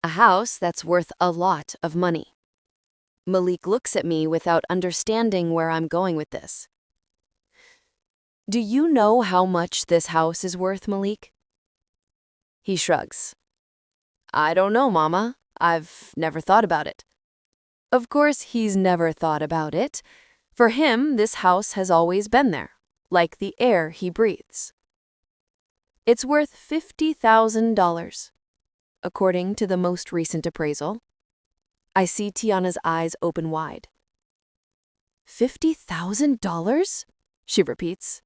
A house that's worth a lot of money. Malik looks at me without understanding where I'm going with this. Do you know how much this house is worth, Malik? He shrugs. I don't know, Mama. I've never thought about it. Of course, he's never thought about it. For him, this house has always been there, like the air he breathes. It's worth $50,000, according to the most recent appraisal. I see Tiana's eyes open wide. $50,000? She repeats.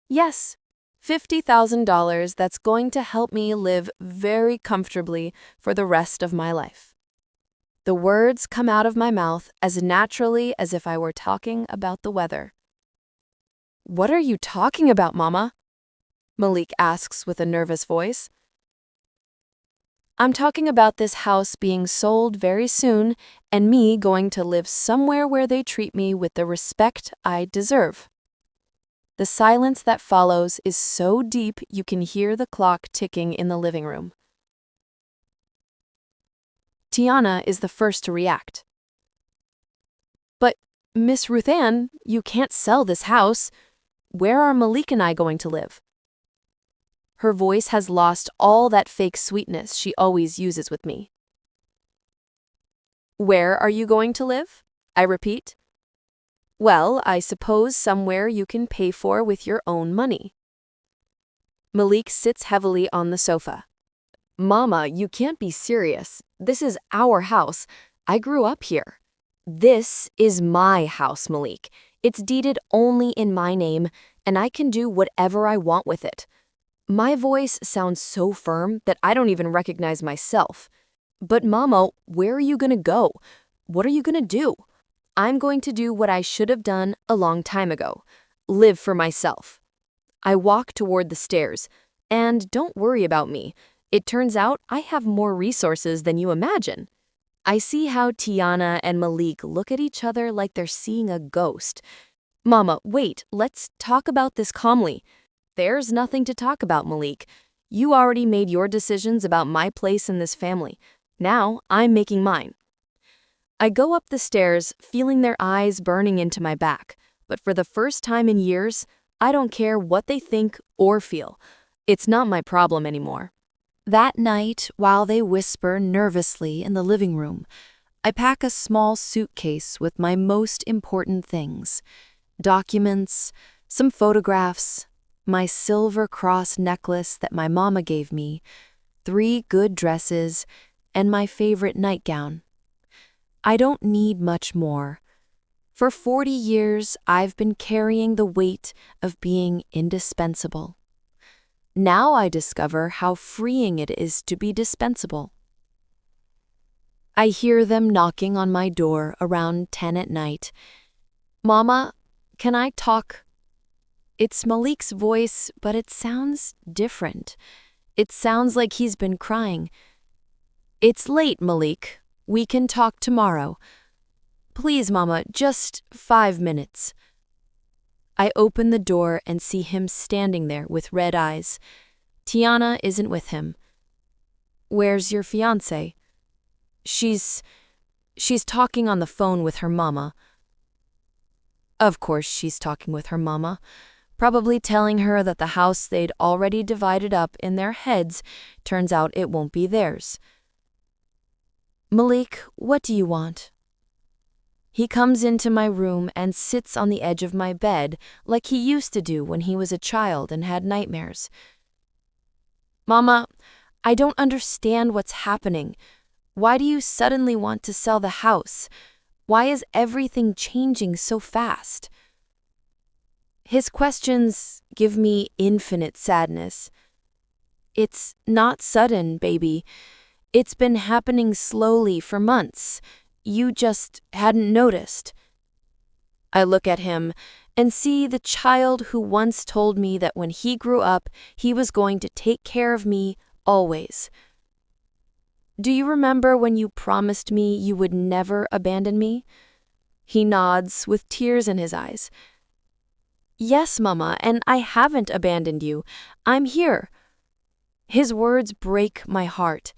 Yes, $50,000 that's going to help me live very comfortably for the rest of my life. The words come out of my mouth as naturally as if I were talking about the weather. What are you talking about, Mama? Malik asks with a nervous voice. I'm talking about this house being sold very soon and me going to live somewhere where they treat me with the respect I deserve. The silence that follows is so deep you can hear the clock ticking in the living room. Tiana is the first to react. But, Miss Ruth Ann, you can't sell this house. Where are Malik and I going to live? Her voice has lost all that fake sweetness she always uses with me. Where are you going to live? I repeat. Well, I suppose somewhere you can pay for with your own money. Malik sits heavily on the sofa. Mama, you can't be serious. This is our house. I grew up here. This is my house, Malik. It's deeded only in my name, and I can do whatever I want with it. My voice sounds so firm that I don't even recognize myself. But Mama, where are you gonna go? What are you gonna do? I'm going to do what I should have done a long time ago. Live for myself. I walk toward the stairs. And don't worry about me. It turns out I have more resources than you imagine. I see how Tiana and Malik look at each other like they're seeing a ghost. Mama, wait, let's talk about this calmly. There's nothing to talk about, Malik. You already made your decisions about my place in this family. Now I'm making mine. I go up the stairs, feeling their eyes burning into my back. But for the first time in years, I don't care what they think or feel. It's not my problem anymore. That night, while they whisper nervously in the living room, I pack a small suitcase with my most important things. Documents, some photographs, my silver cross necklace that my mama gave me, 3 good dresses, and my favorite nightgown. I don't need much more. For 40 years, I've been carrying the weight of being indispensable. Now I discover how freeing it is to be dispensable. I hear them knocking on my door around 10 at night. Mama, can I talk? It's Malik's voice, but it sounds different. It sounds like he's been crying. It's late, Malik. We can talk tomorrow. Please, Mama, just 5 minutes. I open the door and see him standing there with red eyes. Tiana isn't with him. Where's your fiancée? She's She's talking on the phone with her mama. Of course she's talking with her mama, probably telling her that the house they'd already divided up in their heads turns out it won't be theirs. Malik, what do you want? He comes into my room and sits on the edge of my bed like he used to do when he was a child and had nightmares. Mama, I don't understand what's happening. Why do you suddenly want to sell the house? Why is everything changing so fast? His questions give me infinite sadness. It's not sudden, baby. It's been happening slowly for months. You just hadn't noticed. I look at him and see the child who once told me that when he grew up, he was going to take care of me always. Do you remember when you promised me you would never abandon me? He nods with tears in his eyes. Yes, Mama, and I haven't abandoned you. I'm here. His words break my heart.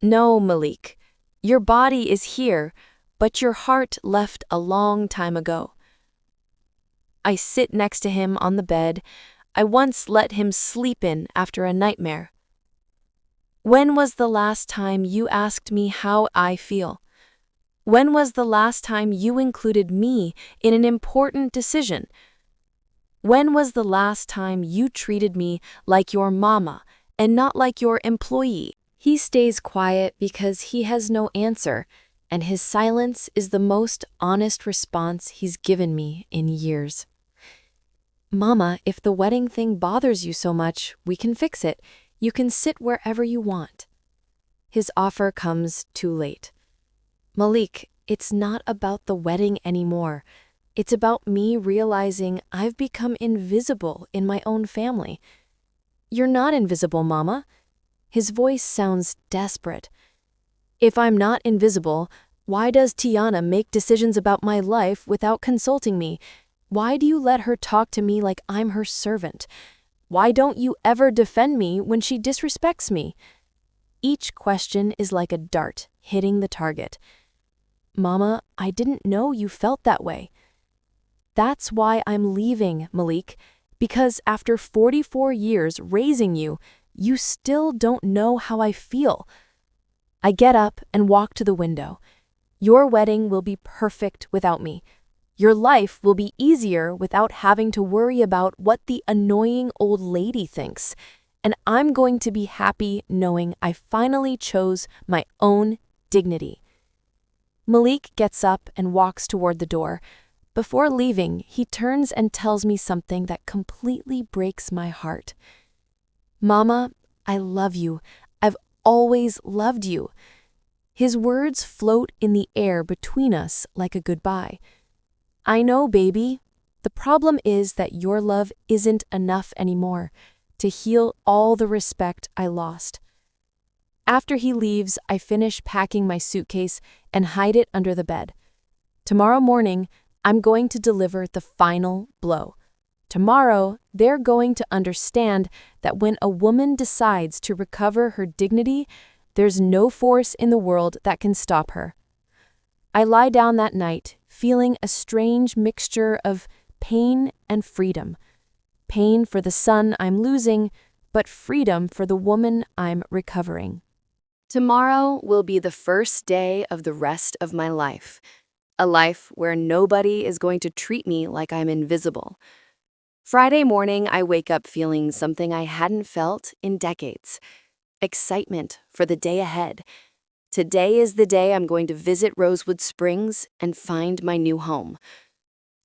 No, Malik, your body is here, but your heart left a long time ago. I sit next to him on the bed I once let him sleep in after a nightmare. When was the last time you asked me how I feel? When was the last time you included me in an important decision? When was the last time you treated me like your mama and not like your employee? He stays quiet because he has no answer, and his silence is the most honest response he's given me in years. Mama, if the wedding thing bothers you so much, we can fix it. You can sit wherever you want. His offer comes too late. Malik, it's not about the wedding anymore. It's about me realizing I've become invisible in my own family. You're not invisible, Mama. His voice sounds desperate. If I'm not invisible, why does Tiana make decisions about my life without consulting me? Why do you let her talk to me like I'm her servant? Why don't you ever defend me when she disrespects me? Each question is like a dart hitting the target. Mama, I didn't know you felt that way. That's why I'm leaving, Malik, because after 44 years raising you, you still don't know how I feel. I get up and walk to the window. Your wedding will be perfect without me. Your life will be easier without having to worry about what the annoying old lady thinks. And I'm going to be happy knowing I finally chose my own dignity. Malik gets up and walks toward the door. Before leaving, he turns and tells me something that completely breaks my heart. Mama, I love you. I've always loved you. His words float in the air between us like a goodbye. I know, baby. The problem is that your love isn't enough anymore to heal all the respect I lost. After he leaves, I finish packing my suitcase and hide it under the bed. Tomorrow morning, I'm going to deliver the final blow. Tomorrow, they're going to understand that when a woman decides to recover her dignity, there's no force in the world that can stop her. I lie down that night, feeling a strange mixture of pain and freedom. Pain for the son I'm losing, but freedom for the woman I'm recovering. Tomorrow will be the first day of the rest of my life. A life where nobody is going to treat me like I'm invisible. Friday morning, I wake up feeling something I hadn't felt in decades. Excitement for the day ahead. Today is the day I'm going to visit Rosewood Springs and find my new home.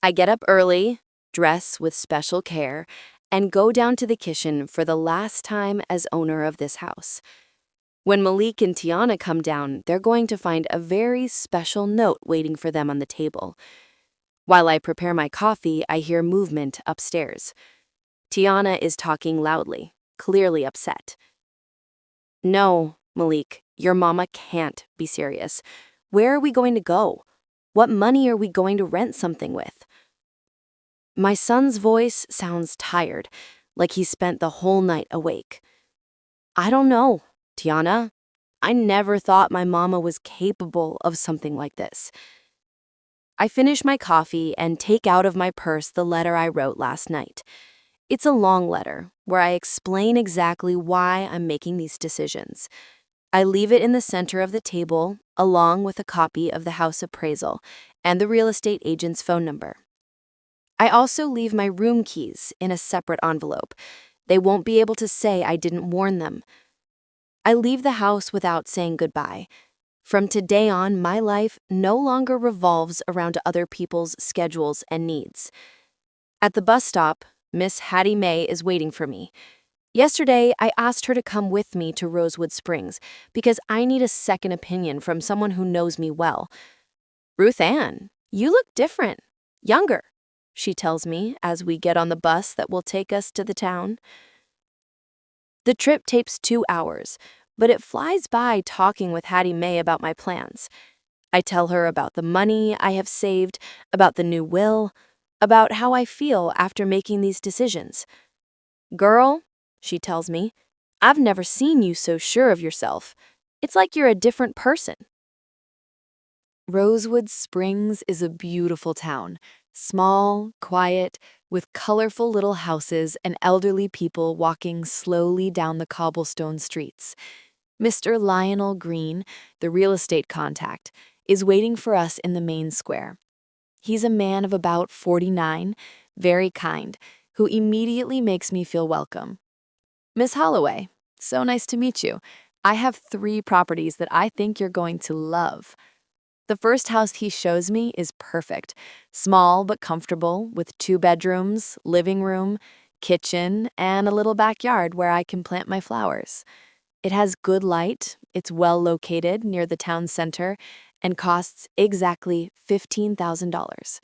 I get up early, dress with special care, and go down to the kitchen for the last time as owner of this house. When Malik and Tiana come down, they're going to find a very special note waiting for them on the table. While I prepare my coffee, I hear movement upstairs. Tiana is talking loudly, clearly upset. No, Malik, your mama can't be serious. Where are we going to go? What money are we going to rent something with? My son's voice sounds tired, like he spent the whole night awake. I don't know, Tiana. I never thought my mama was capable of something like this. I finish my coffee and take out of my purse the letter I wrote last night. It's a long letter where I explain exactly why I'm making these decisions. I leave it in the center of the table, along with a copy of the house appraisal and the real estate agent's phone number. I also leave my room keys in a separate envelope. They won't be able to say I didn't warn them. I leave the house without saying goodbye. From today on, my life no longer revolves around other people's schedules and needs. At the bus stop, Miss Hattie Mae is waiting for me. Yesterday, I asked her to come with me to Rosewood Springs because I need a second opinion from someone who knows me well. Ruth Ann, you look different, younger, she tells me as we get on the bus that will take us to the town. The trip takes 2 hours, but it flies by talking with Hattie Mae about my plans. I tell her about the money I have saved, about the new will, about how I feel after making these decisions. Girl, she tells me, I've never seen you so sure of yourself. It's like you're a different person. Rosewood Springs is a beautiful town, small, quiet, with colorful little houses and elderly people walking slowly down the cobblestone streets. Mr. Lionel Green, the real estate contact, is waiting for us in the main square. He's a man of about 49, very kind, who immediately makes me feel welcome. Miss Holloway, so nice to meet you. I have 3 properties that I think you're going to love. The first house he shows me is perfect, small but comfortable, with 2 bedrooms, living room, kitchen, and a little backyard where I can plant my flowers. It has good light, it's well located near the town center, and costs exactly $15,000.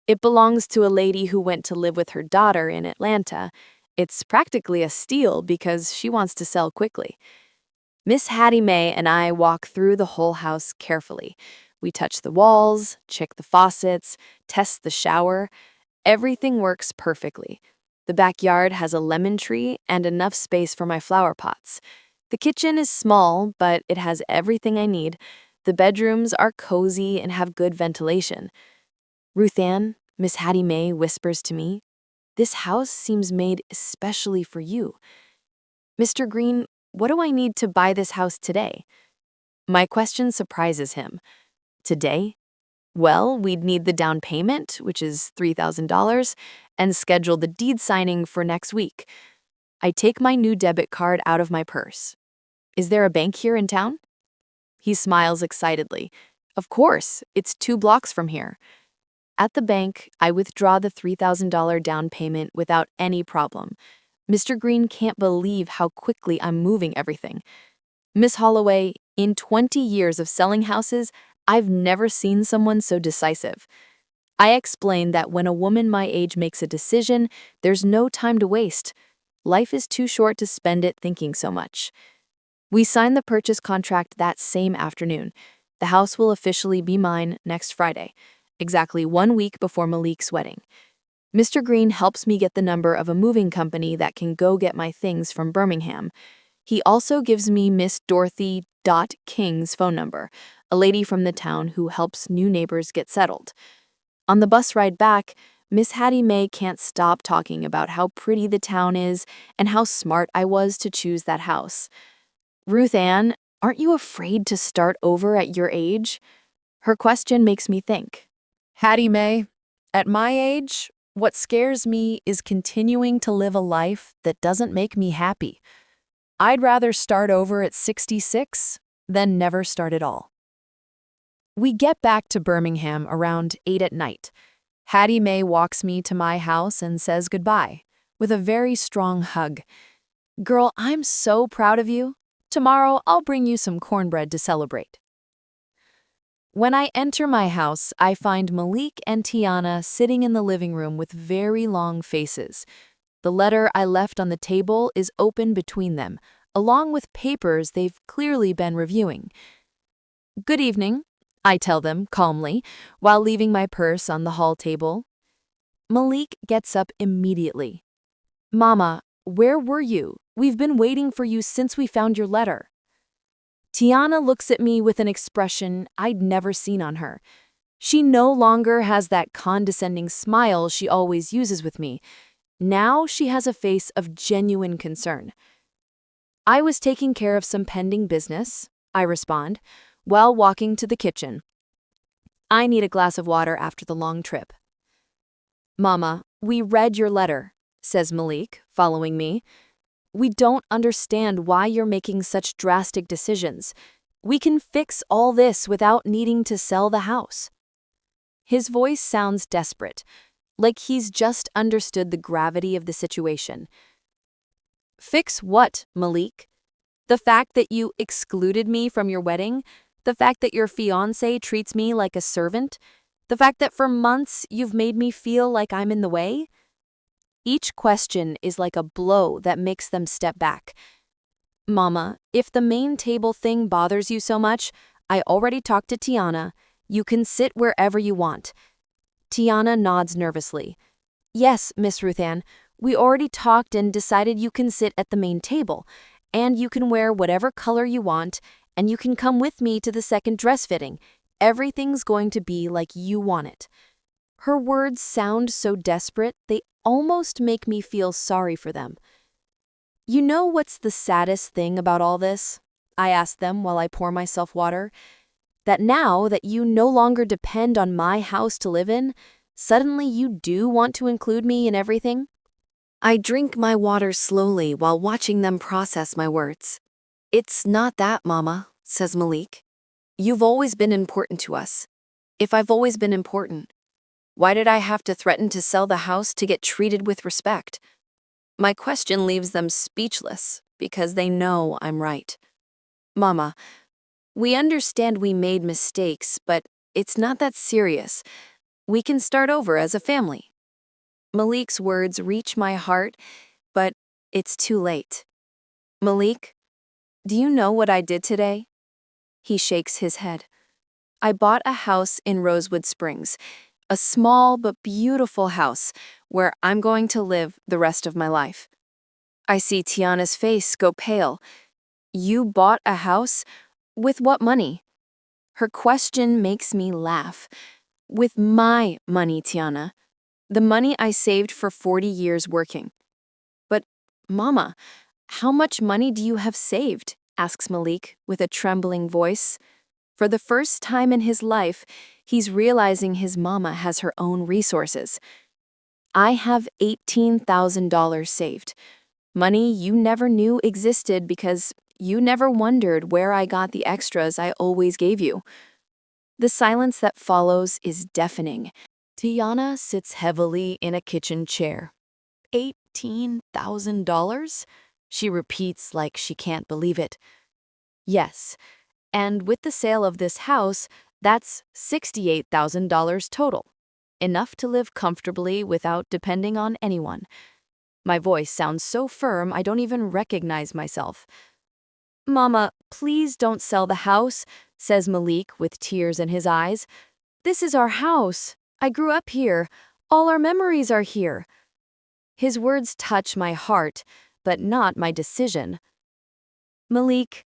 It belongs to a lady who went to live with her daughter in Atlanta. It's practically a steal because she wants to sell quickly. Miss Hattie Mae and I walk through the whole house carefully. We touch the walls, check the faucets, test the shower. Everything works perfectly. The backyard has a lemon tree and enough space for my flower pots. The kitchen is small, but it has everything I need. The bedrooms are cozy and have good ventilation. Ruth Ann, Miss Hattie Mae whispers to me, "This house seems made especially for you." Mr. Green, what do I need to buy this house today? My question surprises him. Today? Well, we'd need the down payment, which is $3,000, and schedule the deed signing for next week. I take my new debit card out of my purse. Is there a bank here in town? He smiles excitedly. Of course, it's 2 blocks from here. At the bank, I withdraw the $3,000 down payment without any problem. Mr. Green can't believe how quickly I'm moving everything. Miss Holloway, in 20 years of selling houses, I've never seen someone so decisive. I explain that when a woman my age makes a decision, there's no time to waste. Life is too short to spend it thinking so much. We sign the purchase contract that same afternoon. The house will officially be mine next Friday, exactly 1 week before Malik's wedding. Mr. Green helps me get the number of a moving company that can go get my things from Birmingham. He also gives me Miss Dorothy King's phone number, a lady from the town who helps new neighbors get settled. On the bus ride back, Miss Hattie Mae can't stop talking about how pretty the town is and how smart I was to choose that house. Ruth Ann, aren't you afraid to start over at your age? Her question makes me think. Hattie Mae, at my age, what scares me is continuing to live a life that doesn't make me happy. I'd rather start over at 66 than never start at all. We get back to Birmingham around 8 at night. Hattie Mae walks me to my house and says goodbye, with a very strong hug. Girl, I'm so proud of you. Tomorrow, I'll bring you some cornbread to celebrate. When I enter my house, I find Malik and Tiana sitting in the living room with very long faces. The letter I left on the table is open between them, along with papers they've clearly been reviewing. Good evening, I tell them calmly, while leaving my purse on the hall table. Malik gets up immediately. Mama, where were you? We've been waiting for you since we found your letter. Tiana looks at me with an expression I'd never seen on her. She no longer has that condescending smile she always uses with me. Now she has a face of genuine concern. I was taking care of some pending business, I respond, while walking to the kitchen. I need a glass of water after the long trip. Mama, we read your letter, says Malik, following me. We don't understand why you're making such drastic decisions. We can fix all this without needing to sell the house. His voice sounds desperate, like he's just understood the gravity of the situation. Fix what, Malik? The fact that you excluded me from your wedding? The fact that your fiancé treats me like a servant? The fact that for months you've made me feel like I'm in the way? Each question is like a blow that makes them step back. Mama, if the main table thing bothers you so much, I already talked to Tiana. You can sit wherever you want. Tiana nods nervously. Yes, Miss Ruth Ann, we already talked and decided you can sit at the main table, and you can wear whatever color you want, and you can come with me to the second dress fitting. Everything's going to be like you want it. Her words sound so desperate, they almost make me feel sorry for them. You know what's the saddest thing about all this? I ask them while I pour myself water. That now that you no longer depend on my house to live in, suddenly you do want to include me in everything? I drink my water slowly while watching them process my words. It's not that, Mama, says Malik. You've always been important to us. If I've always been important, why did I have to threaten to sell the house to get treated with respect? My question leaves them speechless because they know I'm right. Mama, we understand we made mistakes, but it's not that serious. We can start over as a family. Malik's words reach my heart, but it's too late. Malik, do you know what I did today? He shakes his head. I bought a house in Rosewood Springs, a small but beautiful house where I'm going to live the rest of my life. I see Tiana's face go pale. You bought a house? With what money? Her question makes me laugh. With my money, Tiana. The money I saved for 40 years working. But, Mama, how much money do you have saved? Asks Malik with a trembling voice. For the first time in his life, he's realizing his mama has her own resources. I have $18,000 saved. Money you never knew existed because you never wondered where I got the extras I always gave you. The silence that follows is deafening. Tiana sits heavily in a kitchen chair. $18,000? She repeats like she can't believe it. Yes, and with the sale of this house, that's $68,000 total. Enough to live comfortably without depending on anyone. My voice sounds so firm I don't even recognize myself. Mama, please don't sell the house, says Malik with tears in his eyes. This is our house. I grew up here. All our memories are here. His words touch my heart, but not my decision. Malik,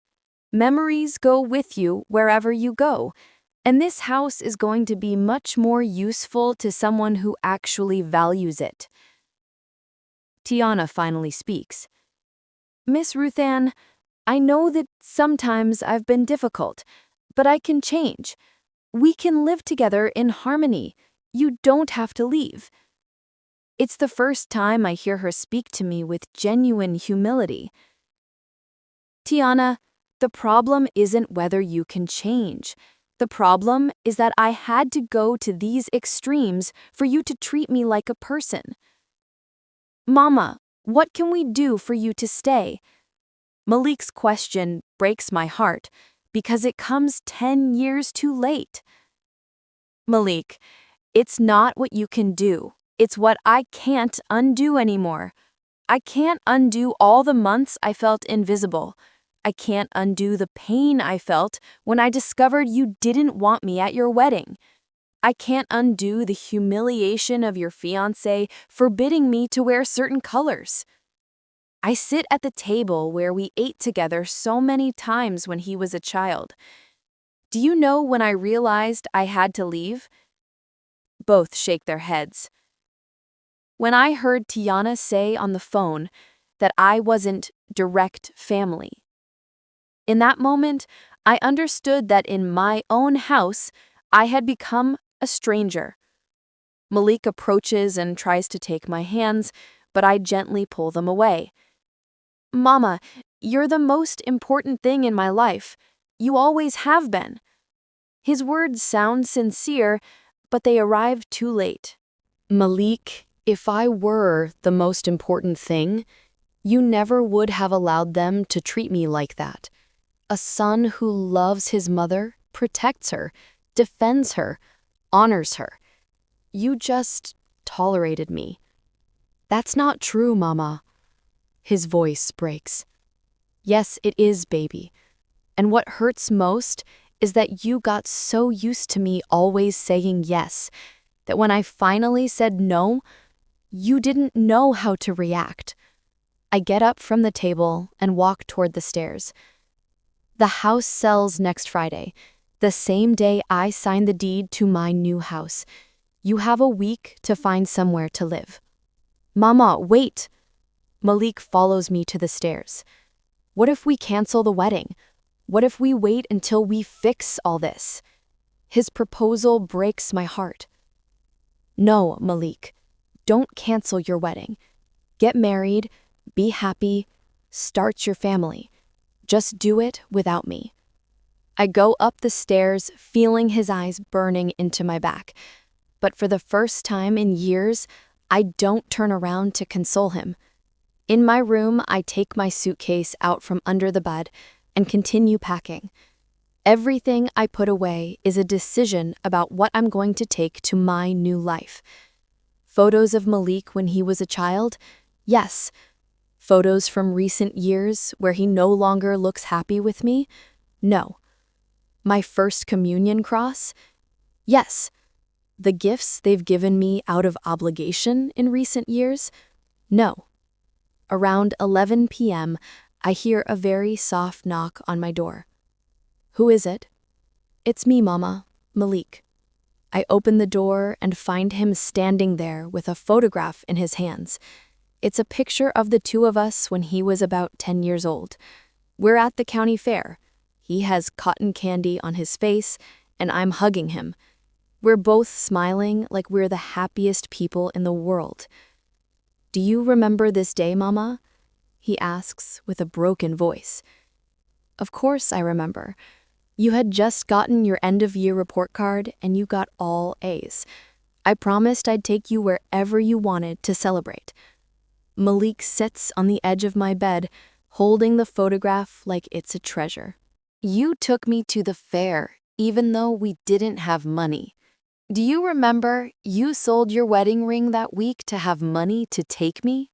memories go with you wherever you go, and this house is going to be much more useful to someone who actually values it. Tiana finally speaks. Miss Ruth Ann, I know that sometimes I've been difficult, but I can change. We can live together in harmony. You don't have to leave. It's the first time I hear her speak to me with genuine humility. Tiana, the problem isn't whether you can change. The problem is that I had to go to these extremes for you to treat me like a person. Mama, what can we do for you to stay? Malik's question breaks my heart because it comes 10 years too late. Malik, it's not what you can do. It's what I can't undo anymore. I can't undo all the months I felt invisible. I can't undo the pain I felt when I discovered you didn't want me at your wedding. I can't undo the humiliation of your fiancé forbidding me to wear certain colors. I sit at the table where we ate together so many times when he was a child. Do you know when I realized I had to leave? Both shake their heads. When I heard Tiana say on the phone that I wasn't direct family. In that moment, I understood that in my own house, I had become a stranger. Malik approaches and tries to take my hands, but I gently pull them away. Mama, you're the most important thing in my life. You always have been. His words sound sincere, but they arrive too late. Malik, if I were the most important thing, you never would have allowed them to treat me like that. A son who loves his mother, protects her, defends her, honors her. You just tolerated me. That's not true, Mama. His voice breaks. Yes, it is, baby. And what hurts most is that you got so used to me always saying yes, that when I finally said no, you didn't know how to react. I get up from the table and walk toward the stairs. The house sells next Friday, the same day I sign the deed to my new house. You have a week to find somewhere to live. Mama, wait! Malik follows me to the stairs. What if we cancel the wedding? What if we wait until we fix all this? His proposal breaks my heart. No, Malik, don't cancel your wedding. Get married, be happy, start your family. Just do it without me. I go up the stairs, feeling his eyes burning into my back. But for the first time in years, I don't turn around to console him. In my room, I take my suitcase out from under the bed and continue packing. Everything I put away is a decision about what I'm going to take to my new life. Photos of Malik when he was a child? Yes. Photos from recent years where he no longer looks happy with me? No. My first communion cross? Yes. The gifts they've given me out of obligation in recent years? No. Around 11 p.m., I hear a very soft knock on my door. Who is it? It's me, Mama, Malik. I open the door and find him standing there with a photograph in his hands. It's a picture of the two of us when he was about 10 years old. We're at the county fair. He has cotton candy on his face, and I'm hugging him. We're both smiling like we're the happiest people in the world. Do you remember this day, Mama? He asks with a broken voice. Of course I remember. You had just gotten your end-of-year report card and you got all A's. I promised I'd take you wherever you wanted to celebrate. Malik sits on the edge of my bed, holding the photograph like it's a treasure. You took me to the fair, even though we didn't have money. Do you remember you sold your wedding ring that week to have money to take me?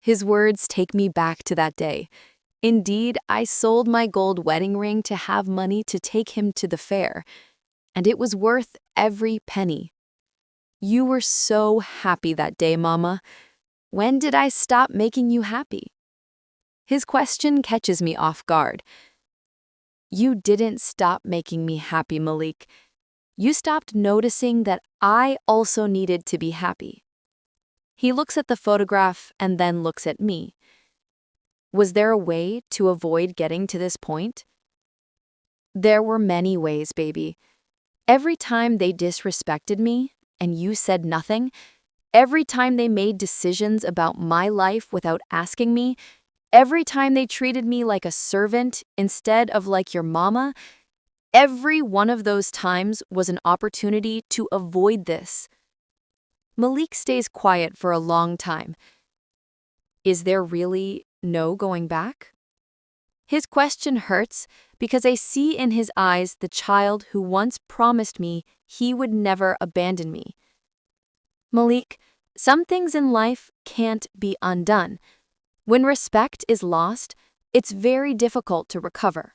His words take me back to that day. Indeed, I sold my gold wedding ring to have money to take him to the fair, and it was worth every penny. You were so happy that day, Mama. When did I stop making you happy? His question catches me off guard. You didn't stop making me happy, Malik. You stopped noticing that I also needed to be happy. He looks at the photograph and then looks at me. Was there a way to avoid getting to this point? There were many ways, baby. Every time they disrespected me and you said nothing, every time they made decisions about my life without asking me, every time they treated me like a servant instead of like your mama, every one of those times was an opportunity to avoid this. Malik stays quiet for a long time. Is there really no going back? His question hurts because I see in his eyes the child who once promised me he would never abandon me. Malik, some things in life can't be undone. When respect is lost, it's very difficult to recover.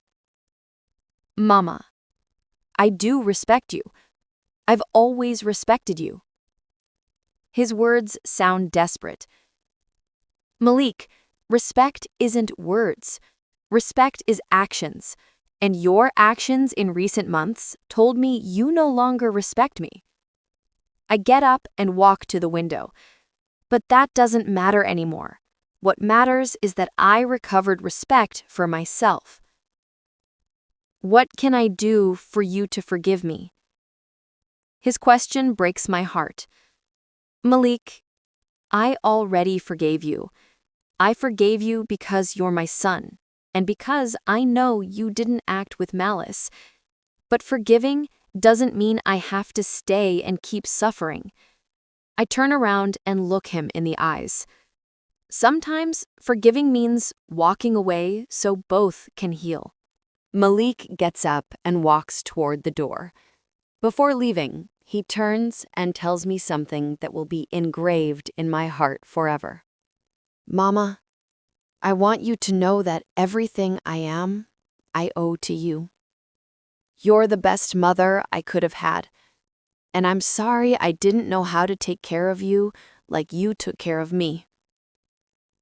Mama, I do respect you. I've always respected you. His words sound desperate. Malik, Respect isn't words. Respect is actions. And your actions in recent months told me you no longer respect me. I get up and walk to the window. But that doesn't matter anymore. What matters is that I recovered respect for myself. What can I do for you to forgive me? His question breaks my heart. Malik, I already forgave you. I forgave you because you're my son, and because I know you didn't act with malice. But forgiving doesn't mean I have to stay and keep suffering. I turn around and look him in the eyes. Sometimes forgiving means walking away so both can heal. Malik gets up and walks toward the door. Before leaving, he turns and tells me something that will be engraved in my heart forever. Mama, I want you to know that everything I am, I owe to you. You're the best mother I could have had, and I'm sorry I didn't know how to take care of you like you took care of me.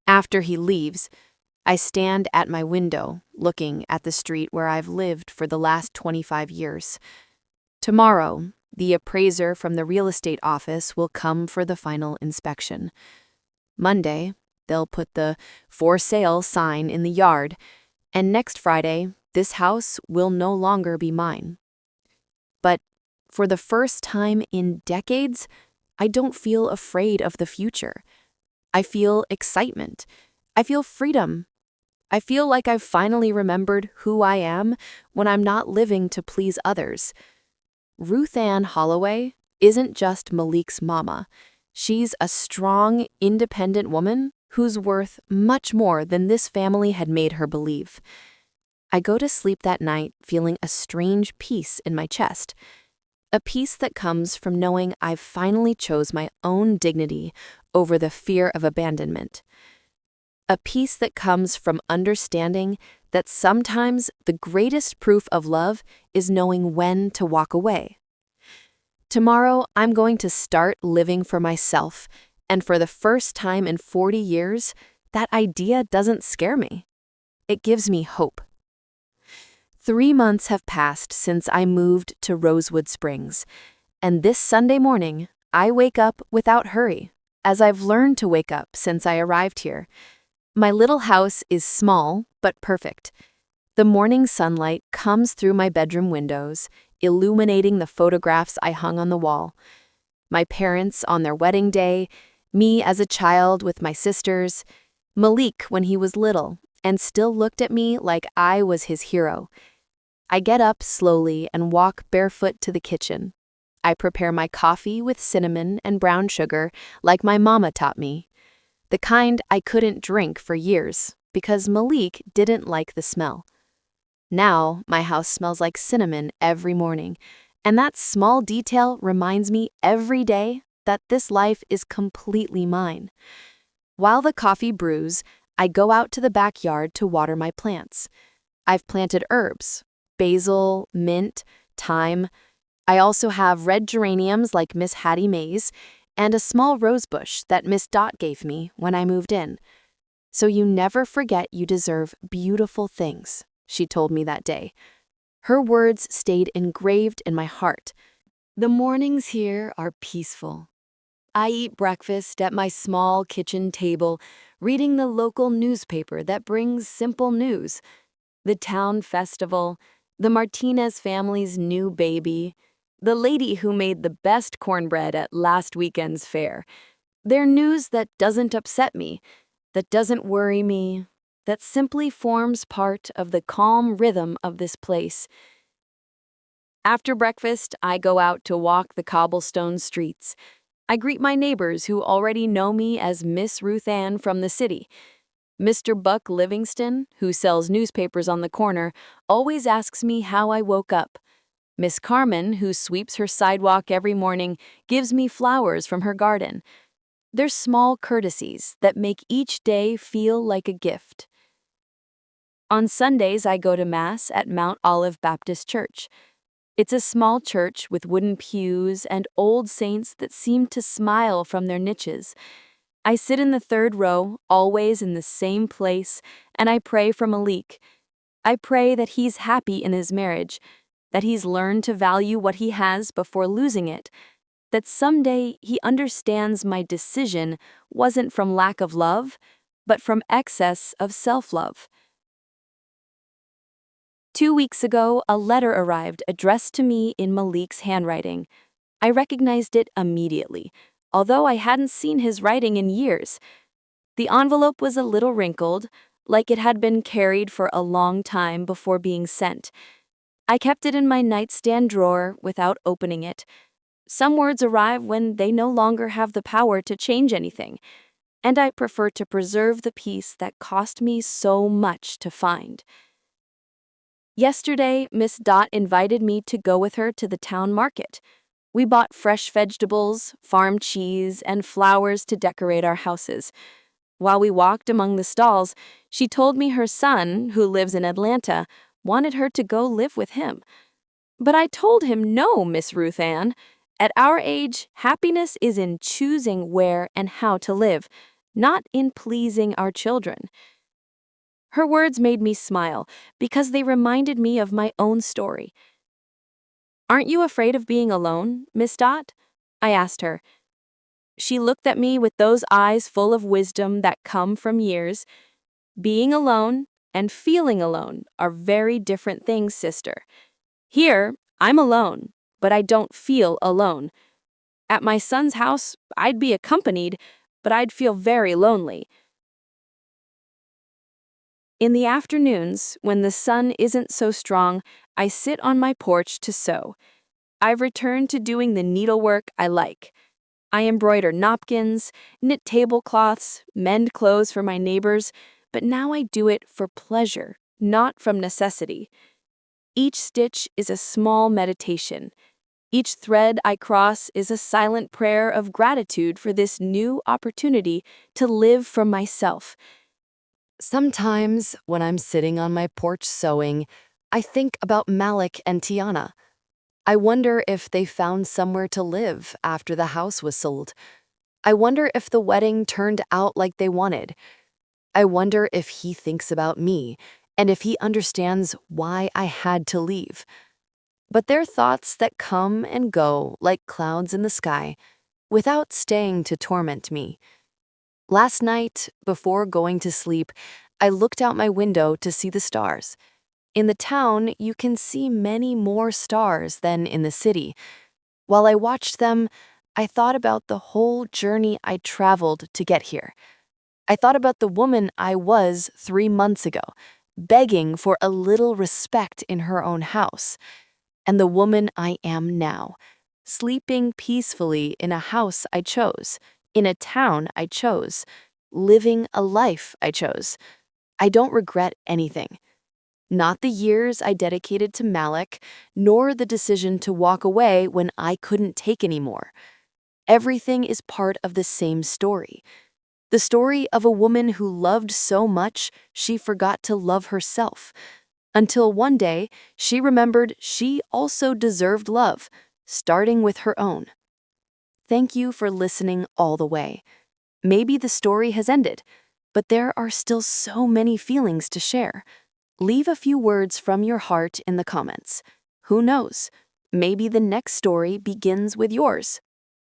After he leaves, I stand at my window looking at the street where I've lived for the last 25 years. Tomorrow, the appraiser from the real estate office will come for the final inspection. Monday, they'll put the for sale sign in the yard, and next Friday, this house will no longer be mine. But for the first time in decades, I don't feel afraid of the future. I feel excitement. I feel freedom. I feel like I've finally remembered who I am when I'm not living to please others. Ruth Ann Holloway isn't just Malik's mama. She's a strong, independent woman who's worth much more than this family had made her believe. I go to sleep that night feeling a strange peace in my chest, a peace that comes from knowing I've finally chose my own dignity over the fear of abandonment. A peace that comes from understanding that sometimes the greatest proof of love is knowing when to walk away. Tomorrow, I'm going to start living for myself, and for the first time in 40 years, that idea doesn't scare me. It gives me hope. 3 months have passed since I moved to Rosewood Springs, and this Sunday morning, I wake up without hurry, as I've learned to wake up since I arrived here. My little house is small but perfect. The morning sunlight comes through my bedroom windows, illuminating the photographs I hung on the wall. My parents on their wedding day, me as a child with my sisters, Malik when he was little and still looked at me like I was his hero. I get up slowly and walk barefoot to the kitchen. I prepare my coffee with cinnamon and brown sugar like my mama taught me. The kind I couldn't drink for years because Malik didn't like the smell. Now, my house smells like cinnamon every morning, and that small detail reminds me every day that this life is completely mine. While the coffee brews, I go out to the backyard to water my plants. I've planted herbs, basil, mint, thyme. I also have red geraniums like Miss Hattie Mae's, and a small rose bush that Miss Dot gave me when I moved in. So you never forget you deserve beautiful things, she told me that day. Her words stayed engraved in my heart. The mornings here are peaceful. I eat breakfast at my small kitchen table, reading the local newspaper that brings simple news. The town festival, the Martinez family's new baby, the lady who made the best cornbread at last weekend's fair. They're news that doesn't upset me, that doesn't worry me, that simply forms part of the calm rhythm of this place. After breakfast, I go out to walk the cobblestone streets. I greet my neighbors who already know me as Miss Ruth Ann from the city. Mr. Buck Livingston, who sells newspapers on the corner, always asks me how I woke up. Miss Carmen, who sweeps her sidewalk every morning, gives me flowers from her garden. They're small courtesies that make each day feel like a gift. On Sundays, I go to Mass at Mount Olive Baptist Church. It's a small church with wooden pews and old saints that seem to smile from their niches. I sit in the third row, always in the same place, and I pray for Malik. I pray that he's happy in his marriage, that he's learned to value what he has before losing it, that someday he understands my decision wasn't from lack of love, but from excess of self-love. 2 weeks ago, a letter arrived addressed to me in Malik's handwriting. I recognized it immediately, although I hadn't seen his writing in years. The envelope was a little wrinkled, like it had been carried for a long time before being sent. I kept it in my nightstand drawer without opening it. Some words arrive when they no longer have the power to change anything, and I prefer to preserve the peace that cost me so much to find. Yesterday, Miss Dot invited me to go with her to the town market. We bought fresh vegetables, farm cheese, and flowers to decorate our houses. While we walked among the stalls, she told me her son, who lives in Atlanta, wanted her to go live with him. But I told him no, Miss Ruth Ann. At our age, happiness is in choosing where and how to live, not in pleasing our children. Her words made me smile because they reminded me of my own story. "Aren't you afraid of being alone, Miss Dot?" I asked her. She looked at me with those eyes full of wisdom that come from years. "Being alone and feeling alone are very different things, sister. Here, I'm alone, but I don't feel alone. At my son's house, I'd be accompanied, but I'd feel very lonely." In the afternoons, when the sun isn't so strong, I sit on my porch to sew. I've returned to doing the needlework I like. I embroider napkins, knit tablecloths, mend clothes for my neighbors, but now I do it for pleasure, not from necessity. Each stitch is a small meditation. Each thread I cross is a silent prayer of gratitude for this new opportunity to live for myself. Sometimes, when I'm sitting on my porch sewing, I think about Malik and Tiana. I wonder if they found somewhere to live after the house was sold. I wonder if the wedding turned out like they wanted. I wonder if he thinks about me and if he understands why I had to leave. But they're thoughts that come and go like clouds in the sky, without staying to torment me. Last night, before going to sleep, I looked out my window to see the stars. In the town, you can see many more stars than in the city. While I watched them, I thought about the whole journey I traveled to get here. I thought about the woman I was 3 months ago, begging for a little respect in her own house, and the woman I am now, sleeping peacefully in a house I chose, in a town I chose, living a life I chose. I don't regret anything. Not the years I dedicated to Malik, nor the decision to walk away when I couldn't take anymore. Everything is part of the same story. The story of a woman who loved so much she forgot to love herself, until one day she remembered she also deserved love, starting with her own. Thank you for listening all the way. Maybe the story has ended, but there are still so many feelings to share. Leave a few words from your heart in the comments. Who knows? Maybe the next story begins with yours.